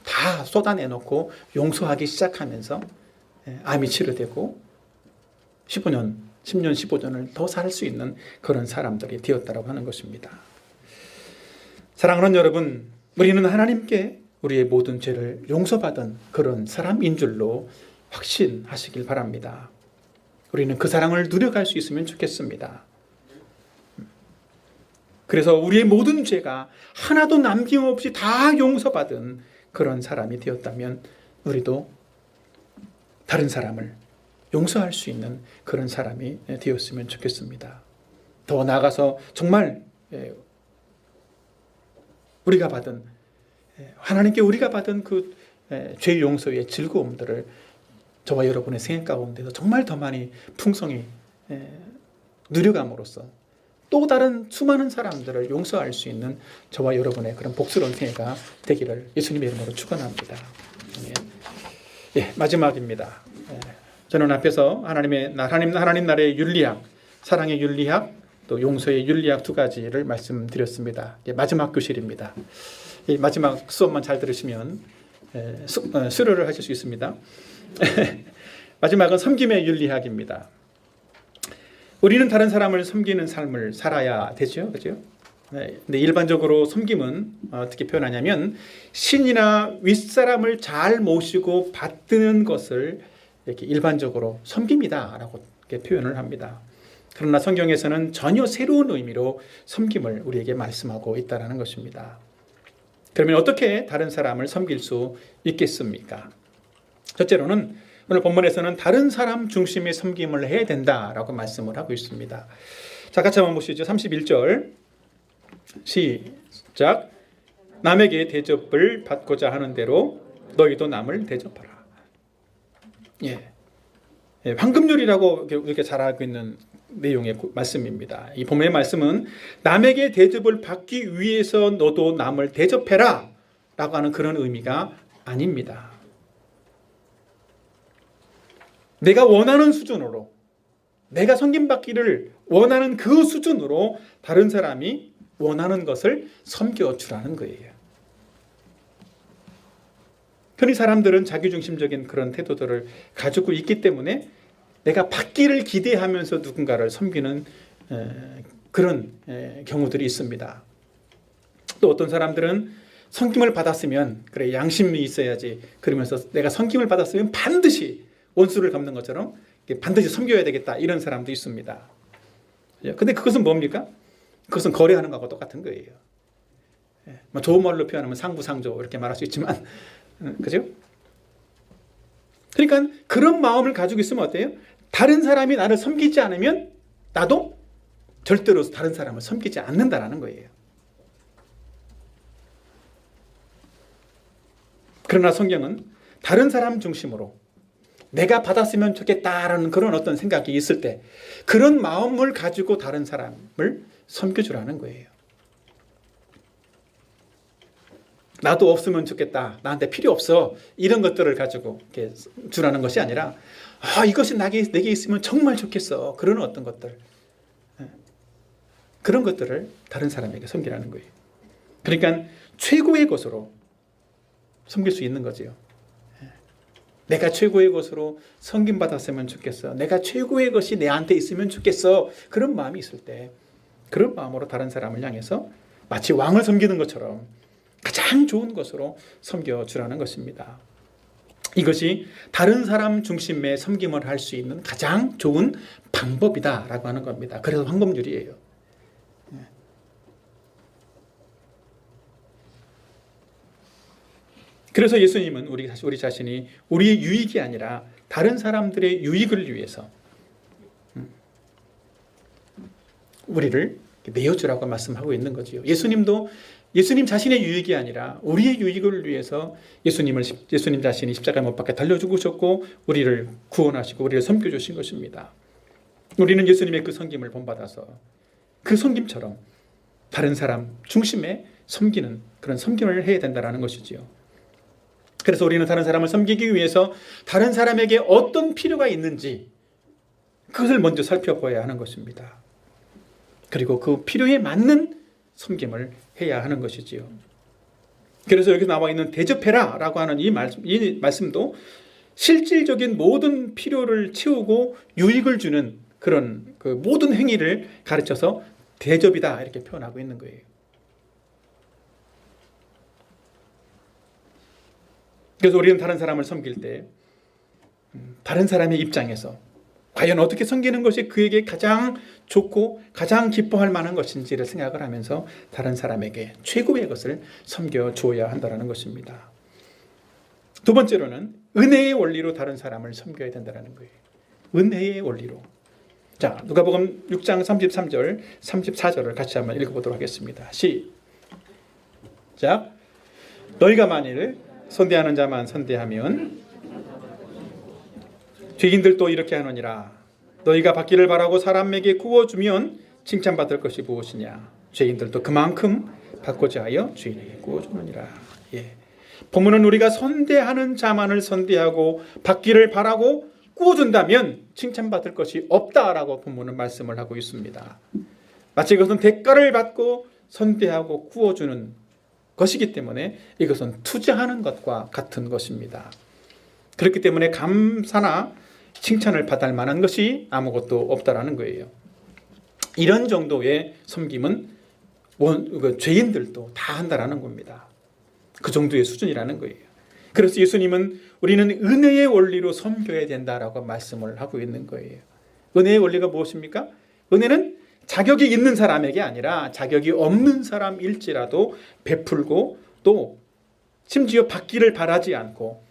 다 쏟아내놓고 용서하기 시작하면서 암이 치료되고 10년, 15년을 더 살 수 있는 그런 사람들이 되었다고 하는 것입니다. 사랑하는 여러분, 우리는 하나님께 우리의 모든 죄를 용서받은 그런 사람인 줄로 확신하시길 바랍니다. 우리는 그 사랑을 누려갈 수 있으면 좋겠습니다. 그래서 우리의 모든 죄가 하나도 남김없이 다 용서받은 그런 사람이 되었다면 우리도 다른 사람을 용서할 수 있는 그런 사람이 되었으면 좋겠습니다. 더 나아가서 정말 하나님께 우리가 받은 그 죄 용서의 즐거움들을 저와 여러분의 생애 가운데서 정말 더 많이 풍성히 누려감으로써 또 다른 수많은 사람들을 용서할 수 있는 저와 여러분의 그런 복스러운 생애가 되기를 예수님의 이름으로 축원합니다. 마지막입니다. 저는 앞에서 하나님 나라의 윤리학, 사랑의 윤리학, 또 용서의 윤리학 두 가지를 말씀드렸습니다. 마지막 교실입니다. 이 마지막 수업만 잘 들으시면 수료를 하실 수 있습니다. 마지막은 섬김의 윤리학입니다. 우리는 다른 사람을 섬기는 삶을 살아야 되죠, 그죠? 네, 근데 일반적으로 섬김은 어떻게 표현하냐면 신이나 윗사람을 잘 모시고 받드는 것을 이렇게 일반적으로 섬김이다라고 이렇게 표현을 합니다. 그러나 성경에서는 전혀 새로운 의미로 섬김을 우리에게 말씀하고 있다는 것입니다. 그러면 어떻게 다른 사람을 섬길 수 있겠습니까? 첫째로는 오늘 본문에서는 다른 사람 중심의 섬김을 해야 된다라고 말씀을 하고 있습니다. 자, 같이 한번 보시죠. 31절 시작. 남에게 대접을 받고자 하는 대로 너희도 남을 대접하라. 황금률이라고 이렇게 잘 알고 있는 내용의 말씀입니다. 이 본문의 말씀은 남에게 대접을 받기 위해서 너도 남을 대접해라 라고 하는 그런 의미가 아닙니다. 내가 원하는 수준으로, 내가 섬김받기를 원하는 그 수준으로 다른 사람이 원하는 것을 섬겨주라는 거예요. 흔히 사람들은 자기중심적인 그런 태도들을 가지고 있기 때문에 내가 받기를 기대하면서 누군가를 섬기는 그런 경우들이 있습니다. 또 어떤 사람들은 섬김을 받았으면 그래 양심이 있어야지 그러면서 내가 섬김을 받았으면 반드시 원수를 갚는 것처럼 반드시 섬겨야 되겠다 이런 사람도 있습니다. 근데 그것은 뭡니까? 그것은 거래하는 것과 똑같은 거예요. 좋은 말로 표현하면 상부상조 이렇게 말할 수 있지만 그죠? 그러니까 그런 마음을 가지고 있으면 어때요? 다른 사람이 나를 섬기지 않으면 나도 절대로 다른 사람을 섬기지 않는다라는 거예요. 그러나 성경은 다른 사람 중심으로 내가 받았으면 좋겠다라는 그런 어떤 생각이 있을 때 그런 마음을 가지고 다른 사람을 섬겨주라는 거예요. 나도 없으면 좋겠다. 나한테 필요 없어. 이런 것들을 가지고 이렇게 주라는 것이 아니라 이것이 내게 있으면 정말 좋겠어. 그런 어떤 것들. 그런 것들을 다른 사람에게 섬기라는 거예요. 그러니까 최고의 것으로 섬길 수 있는 거지요. 내가 최고의 것으로 섬김받았으면 좋겠어. 내가 최고의 것이 내한테 있으면 좋겠어. 그런 마음이 있을 때 그런 마음으로 다른 사람을 향해서 마치 왕을 섬기는 것처럼 가장 좋은 것으로 섬겨주라는 것입니다. 이것이 다른 사람 중심의 섬김을 할 수 있는 가장 좋은 방법이다라고 하는 겁니다. 그래서 황금률이에요. 그래서 예수님은 우리 자신이 우리의 유익이 아니라 다른 사람들의 유익을 위해서 우리를 내어주라고 말씀하고 있는 거지요. 예수님 자신의 유익이 아니라 우리의 유익을 위해서 예수님 자신이 십자가에 못 박혀 달려 죽으셨고 우리를 구원하시고 우리를 섬겨주신 것입니다. 우리는 예수님의 그 섬김을 본받아서 그 섬김처럼 다른 사람 중심에 섬기는 그런 섬김을 해야 된다는 것이지요. 그래서 우리는 다른 사람을 섬기기 위해서 다른 사람에게 어떤 필요가 있는지 그것을 먼저 살펴봐야 하는 것입니다. 그리고 그 필요에 맞는 섬김을 해야 하는 것이지요. 그래서 여기 나와 있는 대접해라 라고 하는 이 말씀도 실질적인 모든 필요를 채우고 유익을 주는 그런 그 모든 행위를 가르쳐서 대접이다 이렇게 표현하고 있는 거예요. 그래서 우리는 다른 사람을 섬길 때 다른 사람의 입장에서 과연 어떻게 섬기는 것이 그에게 가장 좋고 가장 기뻐할 만한 것인지를 생각을 하면서 다른 사람에게 최고의 것을 섬겨 주어야 한다는 것입니다. 두 번째로는 은혜의 원리로 다른 사람을 섬겨야 된다는 거예요. 은혜의 원리로. 자, 누가복음 6장 33절, 34절을 같이 한번 읽어보도록 하겠습니다. 시작. 너희가 만일 선대하는 자만 선대하면 죄인들도 이렇게 하느니라. 너희가 받기를 바라고 사람에게 구워주면 칭찬받을 것이 무엇이냐. 죄인들도 그만큼 받고자 하여 죄인에게 구워주느니라. 본문은 우리가 선대하는 자만을 선대하고 받기를 바라고 구워준다면 칭찬받을 것이 없다라고 본문은 말씀을 하고 있습니다. 마치 이것은 대가를 받고 선대하고 구워주는 것이기 때문에 이것은 투자하는 것과 같은 것입니다. 그렇기 때문에 감사나 칭찬을 받을 만한 것이 아무것도 없다라는 거예요. 이런 정도의 섬김은 죄인들도 다 한다라는 겁니다. 그 정도의 수준이라는 거예요. 그래서 예수님은 우리는 은혜의 원리로 섬겨야 된다라고 말씀을 하고 있는 거예요. 은혜의 원리가 무엇입니까? 은혜는 자격이 있는 사람에게 아니라 자격이 없는 사람일지라도 베풀고 또 심지어 받기를 바라지 않고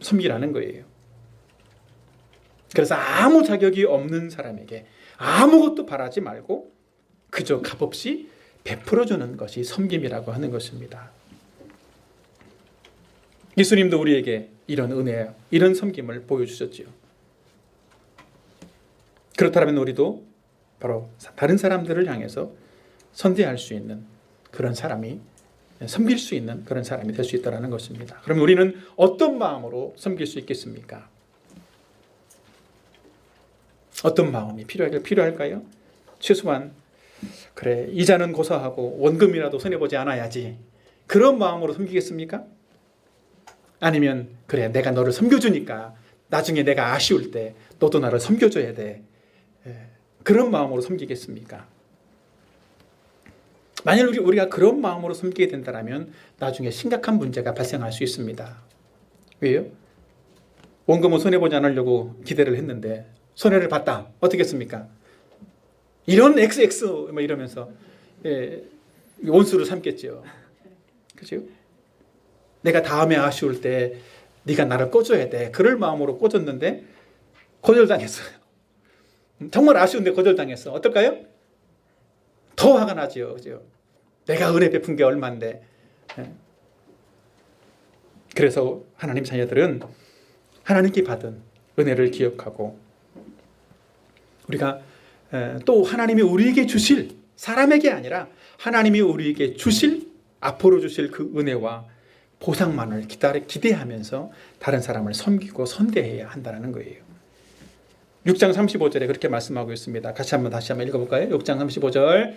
섬기라는 거예요. 그래서 아무 자격이 없는 사람에게 아무것도 바라지 말고 그저 값없이 베풀어주는 것이 섬김이라고 하는 것입니다. 예수님도 우리에게 이런 은혜, 이런 섬김을 보여주셨지요. 그렇다면 우리도 바로 다른 사람들을 향해서 선대할 수 있는 그런 사람이, 섬길 수 있는 그런 사람이 될 수 있다는 것입니다. 그럼 우리는 어떤 마음으로 섬길 수 있겠습니까? 어떤 마음이 필요할까요? 최소한 그래, 이자는 고사하고 원금이라도 손해보지 않아야지, 그런 마음으로 섬기겠습니까? 아니면 그래, 내가 너를 섬겨주니까 나중에 내가 아쉬울 때 너도 나를 섬겨줘야 돼, 그런 마음으로 섬기겠습니까? 만약 우리가 그런 마음으로 섬기게 된다면 나중에 심각한 문제가 발생할 수 있습니다. 왜요? 원금은 손해보지 않으려고 기대를 했는데 손해를 봤다. 어떻겠습니까? 이런 XX 뭐 이러면서 원수를 삼겠죠. 그렇죠? 내가 다음에 아쉬울 때 네가 나를 꺼줘야 돼, 그럴 마음으로 꺼줬는데 거절당했어요. 정말 아쉬운데 거절당했어. 어떨까요? 더 화가 나죠. 그죠? 내가 은혜 베푼 게 얼만데. 그래서 하나님 자녀들은 하나님께 받은 은혜를 기억하고 우리가 또 하나님이 우리에게 주실, 사람에게 아니라 하나님이 우리에게 주실, 앞으로 주실 그 은혜와 보상만을 기대하면서 다른 사람을 섬기고 선대해야 한다는 거예요. 6장 35절에 그렇게 말씀하고 있습니다. 다시 한번 읽어볼까요? 6장 35절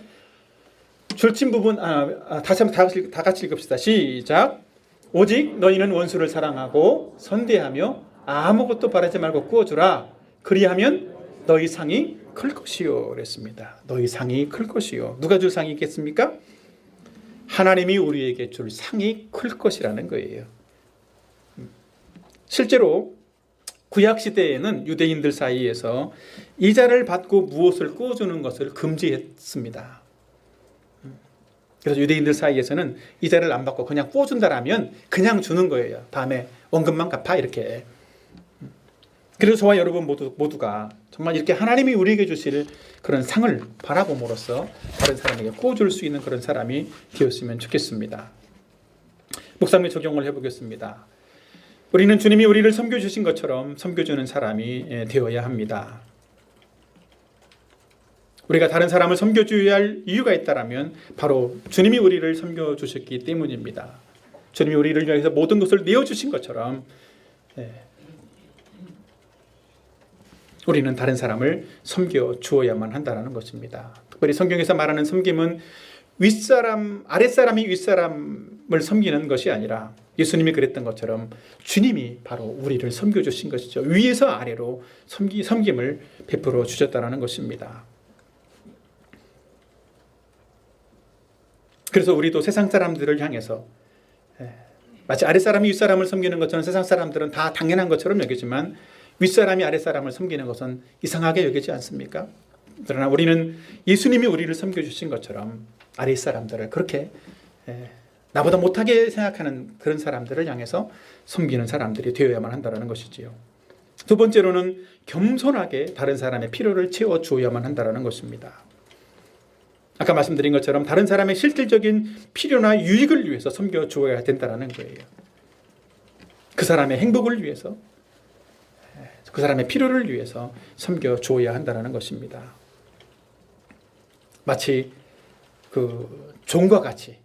줄친 부분 다시 한번 다 같이 읽읍시다. 시작. 오직 너희는 원수를 사랑하고 선대하며 아무것도 바라지 말고 구워주라. 그리하면 너희 상이 클 것이요. 그랬습니다. 너희 상이 클 것이요. 누가 줄 상이 있겠습니까? 하나님이 우리에게 줄 상이 클 것이라는 거예요. 실제로 구약 시대에는 유대인들 사이에서 이자를 받고 무엇을 구워주는 것을 금지했습니다. 그래서 유대인들 사이에서는 이자를 안 받고 그냥 구워준다라면 그냥 주는 거예요. 다음에 원금만 갚아, 이렇게. 그래서 저와 여러분 모두가 정말 이렇게 하나님이 우리에게 주실 그런 상을 바라봄으로써 다른 사람에게 구워줄 수 있는 그런 사람이 되었으면 좋겠습니다. 묵상의 적용을 해보겠습니다. 우리는 주님이 우리를 섬겨주신 것처럼 섬겨주는 사람이 되어야 합니다. 우리가 다른 사람을 섬겨줘야 할 이유가 있다면 바로 주님이 우리를 섬겨주셨기 때문입니다. 주님이 우리를 위해서 모든 것을 내어주신 것처럼 우리는 다른 사람을 섬겨주어야만 한다는 것입니다. 특별히 성경에서 말하는 섬김은 윗사람, 아랫사람이 윗사람을 섬기는 것이 아니라 예수님이 그랬던 것처럼 주님이 바로 우리를 섬겨주신 것이죠. 위에서 아래로 섬김을 베풀어 주셨다는 것입니다. 그래서 우리도 세상 사람들을 향해서 마치 아랫사람이 윗사람을 섬기는 것처럼 세상 사람들은 다 당연한 것처럼 여기지만 윗사람이 아랫사람을 섬기는 것은 이상하게 여기지 않습니까? 그러나 우리는 예수님이 우리를 섬겨주신 것처럼 아랫사람들을 그렇게 나보다 못하게 생각하는 그런 사람들을 향해서 섬기는 사람들이 되어야만 한다는 것이지요. 두 번째로는 겸손하게 다른 사람의 필요를 채워주어야만 한다는 것입니다. 아까 말씀드린 것처럼 다른 사람의 실질적인 필요나 유익을 위해서 섬겨주어야 된다는 거예요. 그 사람의 행복을 위해서, 그 사람의 필요를 위해서 섬겨주어야 한다는 것입니다. 마치 그 종과 같이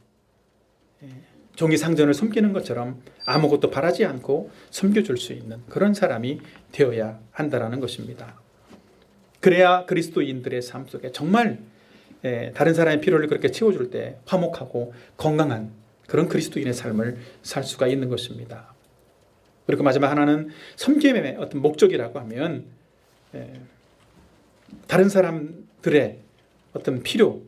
종이 상전을 섬기는 것처럼 아무것도 바라지 않고 섬겨줄 수 있는 그런 사람이 되어야 한다는 것입니다. 그래야 그리스도인들의 삶 속에 정말 다른 사람의 필요를 그렇게 채워줄 때 화목하고 건강한 그런 그리스도인의 삶을 살 수가 있는 것입니다. 그리고 마지막 하나는 섬김의 어떤 목적이라고 하면 다른 사람들의 어떤 필요,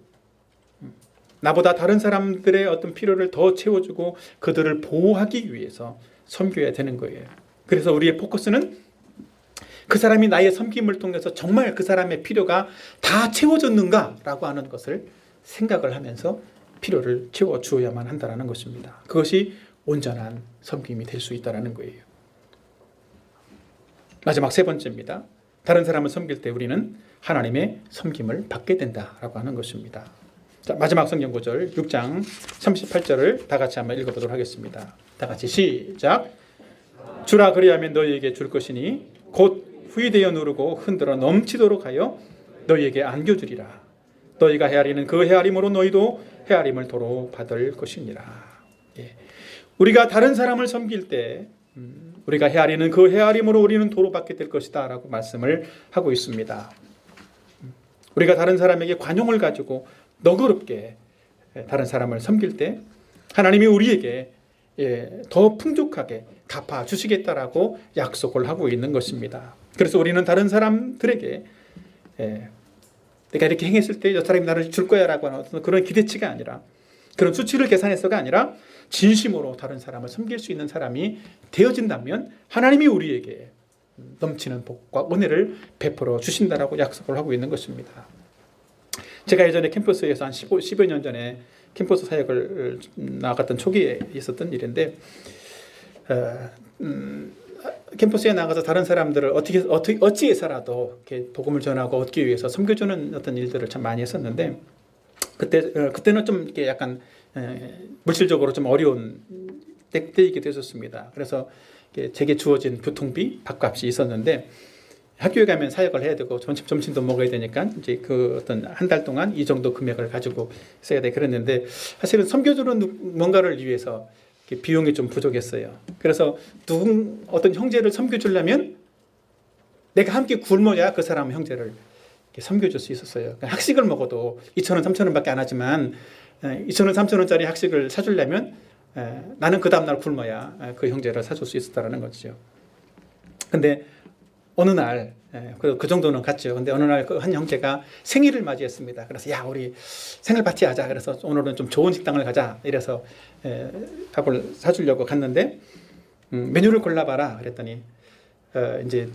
나보다 다른 사람들의 어떤 필요를 더 채워주고 그들을 보호하기 위해서 섬겨야 되는 거예요. 그래서 우리의 포커스는 그 사람이 나의 섬김을 통해서 정말 그 사람의 필요가 다 채워졌는가라고 하는 것을 생각을 하면서 필요를 채워주어야만 한다는 것입니다. 그것이 온전한 섬김이 될 수 있다는 거예요. 마지막 세 번째입니다. 다른 사람을 섬길 때 우리는 하나님의 섬김을 받게 된다라고 하는 것입니다. 자, 마지막 성경 구절 6장 38절을 다 같이 한번 읽어보도록 하겠습니다. 다 같이 시작. 주라 그리하면 너희에게 줄 것이니 곧 후이되어 누르고 흔들어 넘치도록 하여 너희에게 안겨주리라. 너희가 헤아리는 그 헤아림으로 너희도 헤아림을 도로 받을 것이니라. 예. 우리가 다른 사람을 섬길 때 우리가 헤아리는 그 헤아림으로 우리는 도로 받게 될 것이다 라고 말씀을 하고 있습니다. 우리가 다른 사람에게 관용을 가지고 너그럽게 다른 사람을 섬길 때 하나님이 우리에게 더 풍족하게 갚아주시겠다라고 약속을 하고 있는 것입니다. 그래서 우리는 다른 사람들에게 내가 이렇게 행했을 때 저 사람이 나를 줄 거야 라고 하는 어떤 그런 기대치가 아니라, 그런 수치를 계산해서가 아니라 진심으로 다른 사람을 섬길 수 있는 사람이 되어진다면 하나님이 우리에게 넘치는 복과 은혜를 베풀어 주신다라고 약속을 하고 있는 것입니다. 제가 예전에 캠퍼스에서 한 10여 년 전에 캠퍼스 사역을 나갔던 초기에 있었던 일인데, 캠퍼스에 나가서 다른 사람들을 어찌해서라도 이렇게 복음을 전하고 얻기 위해서 섬겨주는 어떤 일들을 참 많이 했었는데, 그때는 좀 이렇게 약간 물질적으로 좀 어려운 때이기도 했었습니다. 그래서 제게 주어진 교통비, 밥값이 있었는데 학교에 가면 사역을 해야 되고 점심도 먹어야 되니까 이제 그 어떤 한 달 동안 이 정도 금액을 가지고 써야 돼 그랬는데, 사실은 섬겨주는 뭔가를 위해서 비용이 좀 부족했어요. 그래서 어떤 형제를 섬겨주려면 내가 함께 굶어야 그 사람 형제를 섬겨줄 수 있었어요. 학식을 먹어도 2,000원, 3,000원밖에 안 하지만 2,000원, 3,000원짜리 학식을 사주려면 나는 그 다음날 굶어야 그 형제를 사줄 수 있었다는 거죠. 근데 어느 날, 그 정도는 갔죠. 근데 어느 날 그 한 형제가 생일을 맞이했습니다. 그래서 야, 우리 생일 파티 하자. 그래서 오늘은 좀 좋은 식당을 가자. 이래서 밥을 사주려고 갔는데 메뉴를 골라봐라. 그랬더니 이제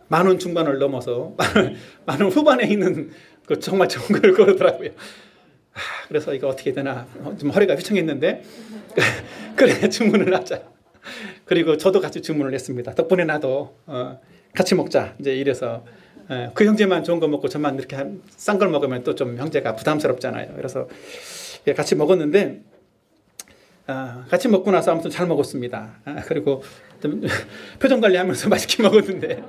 10,000원 중반을 넘어서 10,000원 후반에 있는 그 정말 좋은 걸 고르더라고요. 그래서 이거 어떻게 되나 좀 허리가 휘청했는데 그래 주문을 하자. 그리고 저도 같이 주문을 했습니다. 덕분에 나도 같이 먹자. 이제 이래서 그 형제만 좋은 거 먹고 저만 이렇게 싼 걸 먹으면 또 좀 형제가 부담스럽잖아요. 그래서 같이 먹었는데 같이 먹고 나서 아무튼 잘 먹었습니다. 그리고 좀 표정 관리하면서 맛있게 먹었는데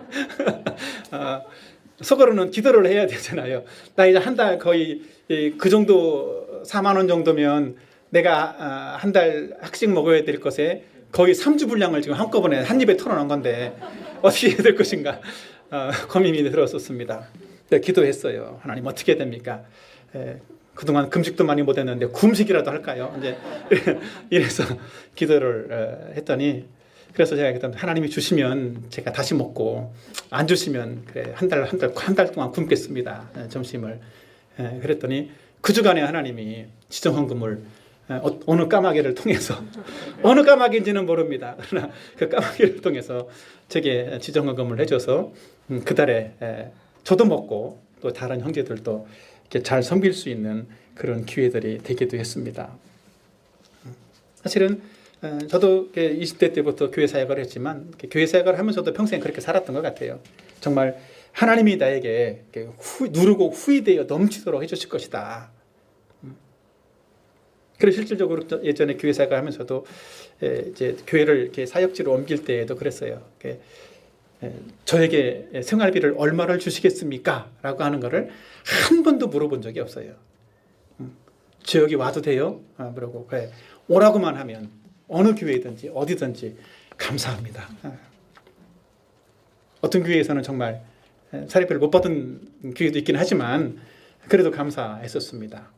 속으로는 기도를 해야 되잖아요. 나 이제 한 달 거의 그 정도 4만 원 정도면 내가 한 달 학식 먹어야 될 것에 거의 3주 분량을 지금 한꺼번에 한 입에 털어놓은 건데 어떻게 해야 될 것인가 고민이 들었었습니다. 기도했어요. 하나님 어떻게 해야 됩니까? 그동안 금식도 많이 못했는데 금식이라도 할까요? 이제 이래서 기도를 했더니, 그래서 제가 그랬더니 하나님이 주시면 제가 다시 먹고 안 주시면 그래 한 달 동안 굶겠습니다. 점심을. 그랬더니 그 주간에 하나님이 지정헌금을 어느 까마귀를 통해서, 어느 까마귀인지는 모릅니다. 그러나 그 까마귀를 통해서 제게 지정헌금을 해줘서 그 달에 저도 먹고 또 다른 형제들도 이렇게 잘 섬길 수 있는 그런 기회들이 되기도 했습니다. 사실은 저도 20대 때부터 교회 사역을 했지만 교회 사역을 하면서도 평생 그렇게 살았던 것 같아요. 정말 하나님이 나에게 누르고 후이되어 넘치도록 해주실 것이다. 그래서 실질적으로 예전에 교회 사역을 하면서도 이제 교회를 이렇게 사역지로 옮길 때에도 그랬어요. 저에게 생활비를 얼마를 주시겠습니까? 라고 하는 거를 한 번도 물어본 적이 없어요. 저 여기 와도 돼요? 그러고 그래 오라고만 하면 어느 교회든지 어디든지 감사합니다. 어떤 교회에서는 정말 사례비를 못 받은 교회도 있긴 하지만 그래도 감사했었습니다.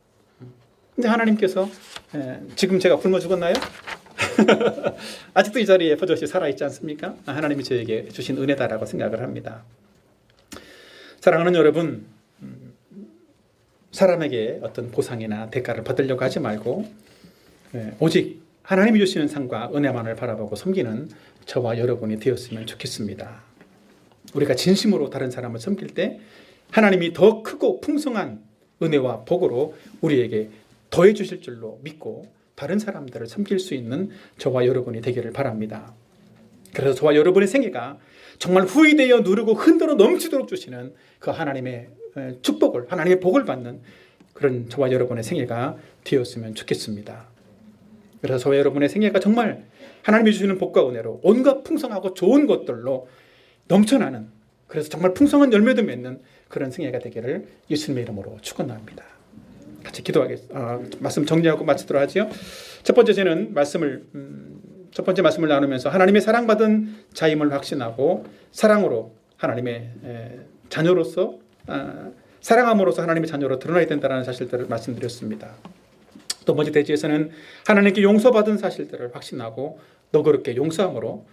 근데 하나님께서 지금 제가 굶어 죽었나요? 아직도 이 자리에 버젓이 살아있지 않습니까? 하나님이 저에게 주신 은혜다라고 생각을 합니다. 사랑하는 여러분, 사람에게 어떤 보상이나 대가를 받으려고 하지 말고 오직 하나님이 주시는 상과 은혜만을 바라보고 섬기는 저와 여러분이 되었으면 좋겠습니다. 우리가 진심으로 다른 사람을 섬길 때 하나님이 더 크고 풍성한 은혜와 복으로 우리에게 더해 주실 줄로 믿고 다른 사람들을 섬길 수 있는 저와 여러분이 되기를 바랍니다. 그래서 저와 여러분의 생애가 정말 후회되어 누르고 흔들어 넘치도록 주시는 그 하나님의 축복을, 하나님의 복을 받는 그런 저와 여러분의 생애가 되었으면 좋겠습니다. 그래서 저와 여러분의 생애가 정말 하나님이 주시는 복과 은혜로 온갖 풍성하고 좋은 것들로 넘쳐나는, 그래서 정말 풍성한 열매도 맺는 그런 생애가 되기를 예수님의 이름으로 축원합니다. 같이 말씀 정리하고 마치도록 하지요. 첫 번째 말씀을 나누면서 하나님의 사랑받은 자임을 확신하고 사랑으로 하나님의 자녀로서 사랑함으로써 하나님의 자녀로 드러나야 된다는 사실들을 말씀드렸습니다. 두 번째 대지에서는 하나님께 용서받은 사실들을 확신하고 너그럽게 용서함으로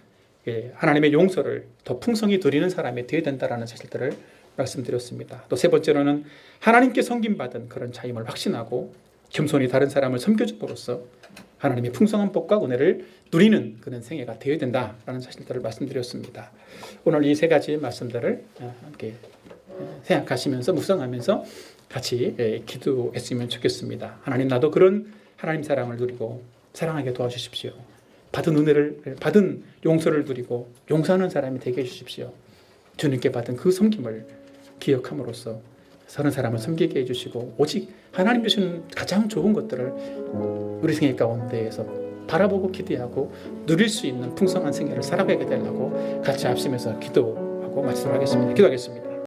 하나님의 용서를 더 풍성히 드리는 사람이 되어야 된다는 사실들을 말씀드렸습니다. 또 세 번째로는 하나님께 섬김받은 그런 자임을 확신하고 겸손히 다른 사람을 섬겨줌으로써 하나님의 풍성한 복과 은혜를 누리는 그런 생애가 되어야 된다라는 사실들을 말씀드렸습니다. 오늘 이 세 가지 말씀들을 함께 생각하시면서 묵상하면서 같이 기도했으면 좋겠습니다. 하나님, 나도 그런 하나님 사랑을 누리고 사랑하게 도와주십시오. 받은 용서를 누리고 용서하는 사람이 되게 해주십시오. 주님께 받은 그 섬김을 기억함으로써 서른 사람을 섬기게 해주시고 오직 하나님 주시는 가장 좋은 것들을 우리 생애 가운데에서 바라보고 기대하고 누릴 수 있는 풍성한 생애를 살아가게 되려고 같이 앞서면서 기도하고 마치도록 하겠습니다. 기도하겠습니다.